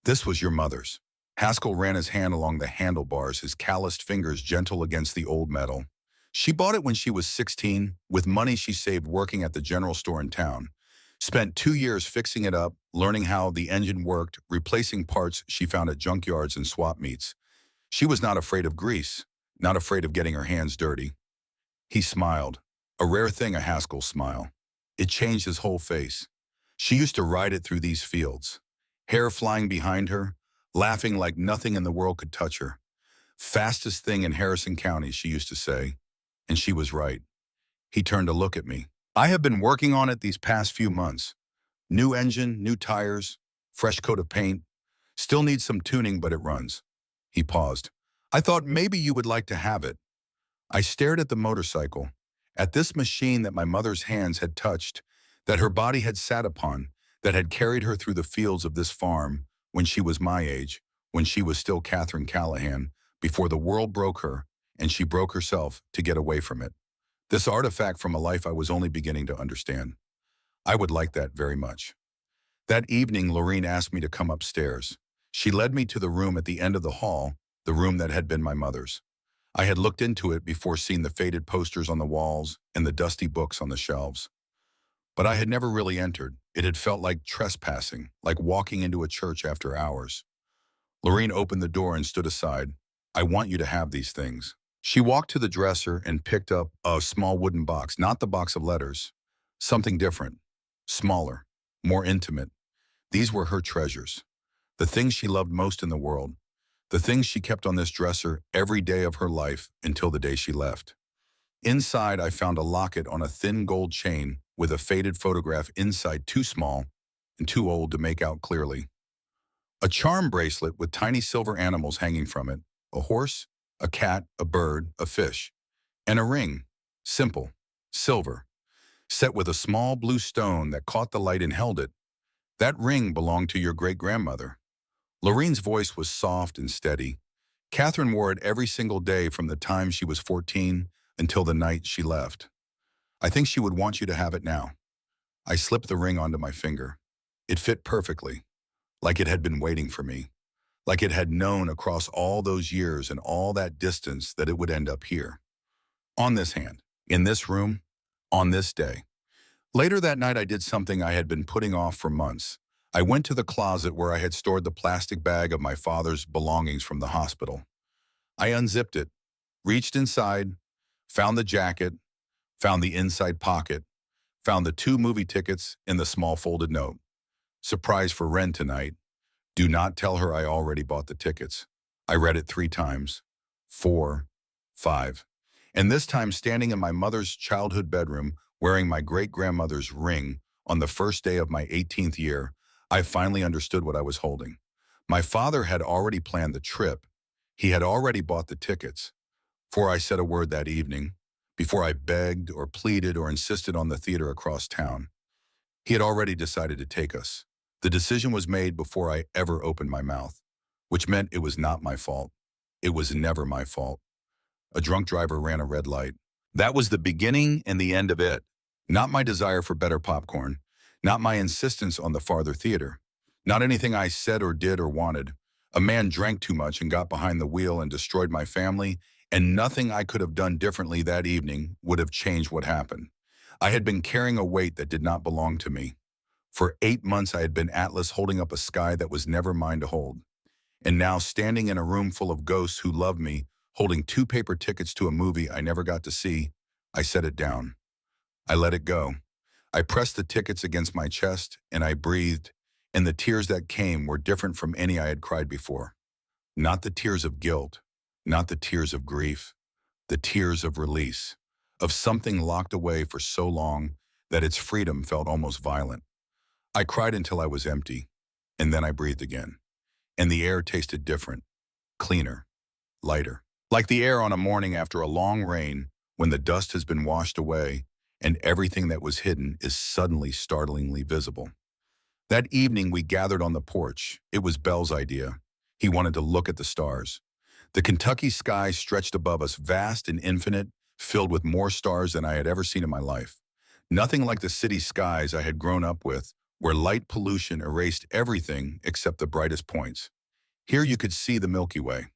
"This was your mother's." Haskell ran his hand along the handlebars, his calloused fingers gentle against the old metal. "She bought it when she was 16, with money she saved working at the general store in town. Spent 2 years fixing it up, learning how the engine worked, replacing parts she found at junkyards and swap meets. She was not afraid of grease, not afraid of getting her hands dirty." He smiled, a rare thing, a Haskell smile. It changed his whole face. "She used to ride it through these fields, hair flying behind her, laughing like nothing in the world could touch her. Fastest thing in Harrison County," she used to say. And she was right. He turned to look at me. "I have been working on it these past few months. New engine, new tires, fresh coat of paint. Still needs some tuning, but it runs." He paused. "I thought maybe you would like to have it." I stared at the motorcycle, at this machine that my mother's hands had touched, that her body had sat upon, that had carried her through the fields of this farm when she was my age, when she was still Catherine Callahan, before the world broke her and she broke herself to get away from it. This artifact from a life I was only beginning to understand. I would like that very much. That evening, Lorene asked me to come upstairs. She led me to the room at the end of the hall, the room that had been my mother's. I had looked into it before seeing the faded posters on the walls and the dusty books on the shelves. But I had never really entered. It had felt like trespassing, like walking into a church after hours. Lorene opened the door and stood aside. "I want you to have these things." She walked to the dresser and picked up a small wooden box, not the box of letters. Something different, smaller, more intimate. These were her treasures, the things she loved most in the world, the things she kept on this dresser every day of her life until the day she left. Inside, I found a locket on a thin gold chain with a faded photograph inside too small and too old to make out clearly. A charm bracelet with tiny silver animals hanging from it, a horse, a cat, a bird, a fish, and a ring, simple, silver, set with a small blue stone that caught the light and held it. "That ring belonged to your great-grandmother." Lorene's voice was soft and steady. "Catherine wore it every single day from the time she was 14 until the night she left. I think she would want you to have it now." I slipped the ring onto my finger. It fit perfectly, like it had been waiting for me, like it had known across all those years and all that distance that it would end up here. On this hand, in this room, on this day. Later that night, I did something I had been putting off for months. I went to the closet where I had stored the plastic bag of my father's belongings from the hospital. I unzipped it, reached inside, found the jacket, found the inside pocket, found the 2 movie tickets in the small folded note. "Surprise for Ren tonight. Do not tell her I already bought the tickets." I read it 3 times, 4, 5. And this time standing in my mother's childhood bedroom, wearing my great-grandmother's ring on the first day of my 18th year, I finally understood what I was holding. My father had already planned the trip. He had already bought the tickets. Before I said a word that evening, before I begged or pleaded or insisted on the theater across town, he had already decided to take us. The decision was made before I ever opened my mouth, which meant it was not my fault. It was never my fault. A drunk driver ran a red light. That was the beginning and the end of it. Not my desire for better popcorn, not my insistence on the farther theater, not anything I said or did or wanted. A man drank too much and got behind the wheel and destroyed my family, and nothing I could have done differently that evening would have changed what happened. I had been carrying a weight that did not belong to me. For 8 months I had been Atlas holding up a sky that was never mine to hold. And now standing in a room full of ghosts who loved me, holding 2 paper tickets to a movie I never got to see, I set it down. I let it go. I pressed the tickets against my chest and I breathed, and the tears that came were different from any I had cried before. Not the tears of guilt, not the tears of grief, the tears of release, of something locked away for so long that its freedom felt almost violent. I cried until I was empty, and then I breathed again. And the air tasted different, cleaner, lighter. Like the air on a morning after a long rain, when the dust has been washed away and everything that was hidden is suddenly startlingly visible. That evening we gathered on the porch. It was Belle's idea. He wanted to look at the stars. The Kentucky sky stretched above us, vast and infinite, filled with more stars than I had ever seen in my life. Nothing like the city skies I had grown up with, where light pollution erased everything except the brightest points. Here you could see the Milky Way.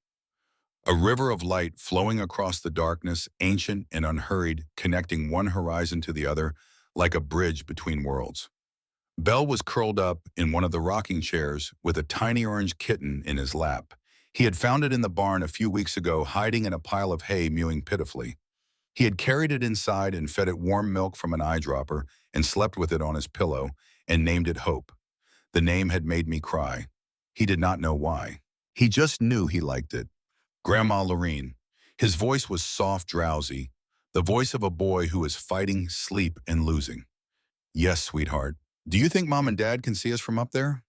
A river of light flowing across the darkness, ancient and unhurried, connecting one horizon to the other like a bridge between worlds. Belle was curled up in one of the rocking chairs with a tiny orange kitten in his lap. He had found it in the barn a few weeks ago, hiding in a pile of hay, mewing pitifully. He had carried it inside and fed it warm milk from an eyedropper and slept with it on his pillow and named it Hope. The name had made me cry. He did not know why. He just knew he liked it. Grandma Lorene. His voice was soft, drowsy, the voice of a boy who is fighting sleep and losing. Yes, sweetheart. Do you think Mom and Dad can see us from up there?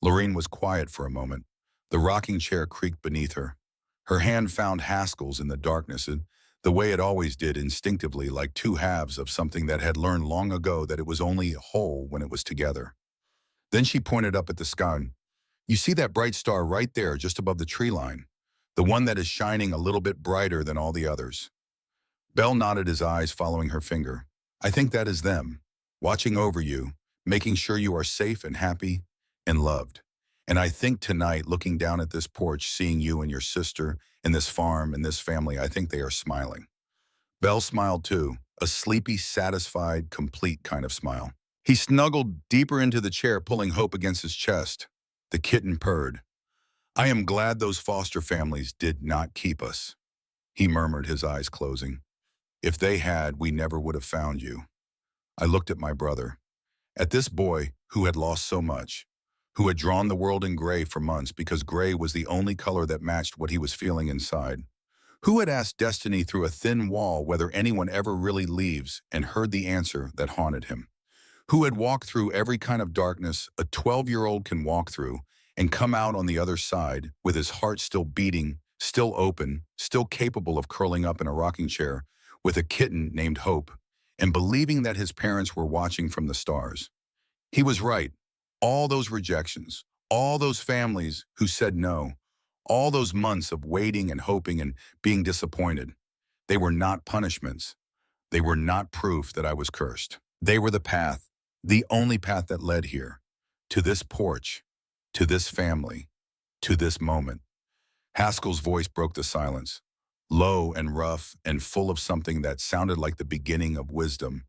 Lorene was quiet for a moment. The rocking chair creaked beneath her. Her hand found Haskell's in the darkness, and the way it always did, instinctively, like 2 halves of something that had learned long ago that it was only whole when it was together. Then she pointed up at the sky. You see that bright star right there, just above the tree line? The one that is shining a little bit brighter than all the others. Belle nodded, his eyes following her finger. I think that is them, watching over you, making sure you are safe and happy and loved. And I think tonight, looking down at this porch, seeing you and your sister and this farm and this family, I think they are smiling. Belle smiled too, a sleepy, satisfied, complete kind of smile. He snuggled deeper into the chair, pulling Hope against his chest. The kitten purred. I am glad those foster families did not keep us, he murmured, his eyes closing. If they had, we never would have found you. I looked at my brother, at this boy who had lost so much, who had drawn the world in gray for months because gray was the only color that matched what he was feeling inside. Who had asked destiny through a thin wall whether anyone ever really leaves and heard the answer that haunted him? Who had walked through every kind of darkness a 12-year-old can walk through and come out on the other side with his heart still beating, still open, still capable of curling up in a rocking chair with a kitten named Hope and believing that his parents were watching from the stars. He was right. All those rejections, all those families who said no, all those months of waiting and hoping and being disappointed, they were not punishments. They were not proof that I was cursed. They were the path, the only path that led here, to this porch, to this family, to this moment. Haskell's voice broke the silence, low and rough and full of something that sounded like the beginning of wisdom,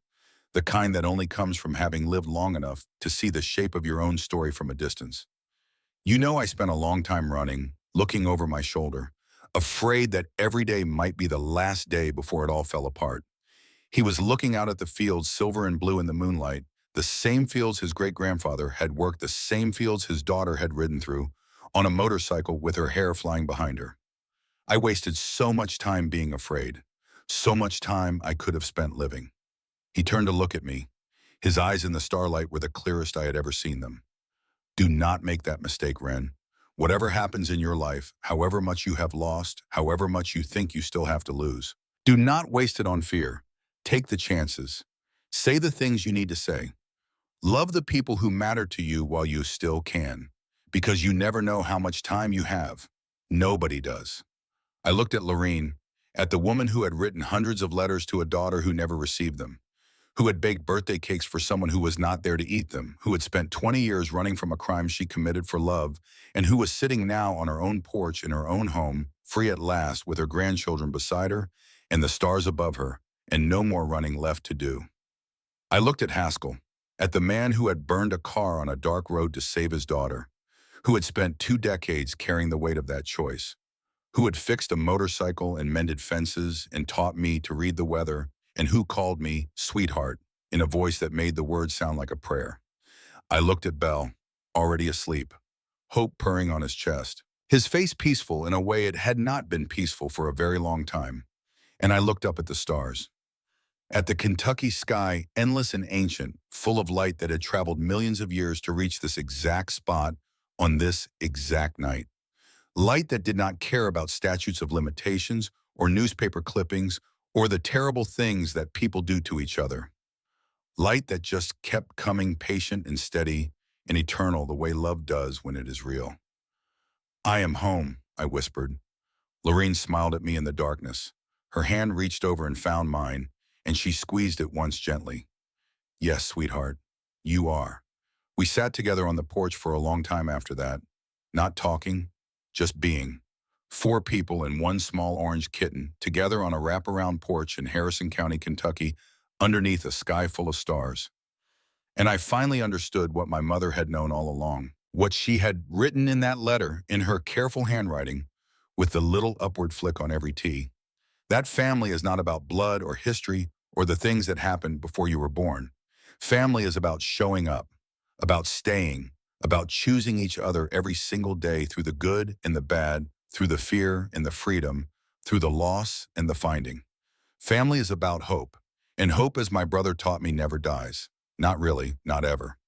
the kind that only comes from having lived long enough to see the shape of your own story from a distance. You know, I spent a long time running, looking over my shoulder, afraid that every day might be the last day before it all fell apart. He was looking out at the fields, silver and blue in the moonlight, the same fields his great-grandfather had worked, the same fields his daughter had ridden through, on a motorcycle with her hair flying behind her. I wasted so much time being afraid, so much time I could have spent living. He turned to look at me. His eyes in the starlight were the clearest I had ever seen them. Do not make that mistake, Ren. Whatever happens in your life, however much you have lost, however much you think you still have to lose, do not waste it on fear. Take the chances. Say the things you need to say. Love the people who matter to you while you still can, because you never know how much time you have. Nobody does. I looked at Lorene, at the woman who had written hundreds of letters to a daughter who never received them, who had baked birthday cakes for someone who was not there to eat them, who had spent 20 years running from a crime she committed for love, and who was sitting now on her own porch in her own home, free at last, with her grandchildren beside her and the stars above her, and no more running left to do. I looked at Haskell, at the man who had burned a car on a dark road to save his daughter, who had spent 2 decades carrying the weight of that choice, who had fixed a motorcycle and mended fences and taught me to read the weather, and who called me sweetheart in a voice that made the words sound like a prayer. I looked at Bell, already asleep, hope purring on his chest, his face peaceful in a way it had not been peaceful for a very long time. And I looked up at the stars, at the Kentucky sky, endless and ancient, full of light that had traveled millions of years to reach this exact spot on this exact night. Light that did not care about statutes of limitations or newspaper clippings or the terrible things that people do to each other. Light that just kept coming, patient and steady and eternal, the way love does when it is real. I am home, I whispered. Lorene smiled at me in the darkness. Her hand reached over and found mine, and she squeezed it once gently. Yes, sweetheart, you are. We sat together on the porch for a long time after that, not talking, just being. 4 people and 1 small orange kitten together on a wraparound porch in Harrison County, Kentucky, underneath a sky full of stars. And I finally understood what my mother had known all along, what she had written in that letter in her careful handwriting with the little upward flick on every T. That family is not about blood or history or the things that happened before you were born. Family is about showing up, about staying, about choosing each other every single day through the good and the bad, through the fear and the freedom, through the loss and the finding. Family is about hope, and hope, as my brother taught me, never dies. Not really, not ever.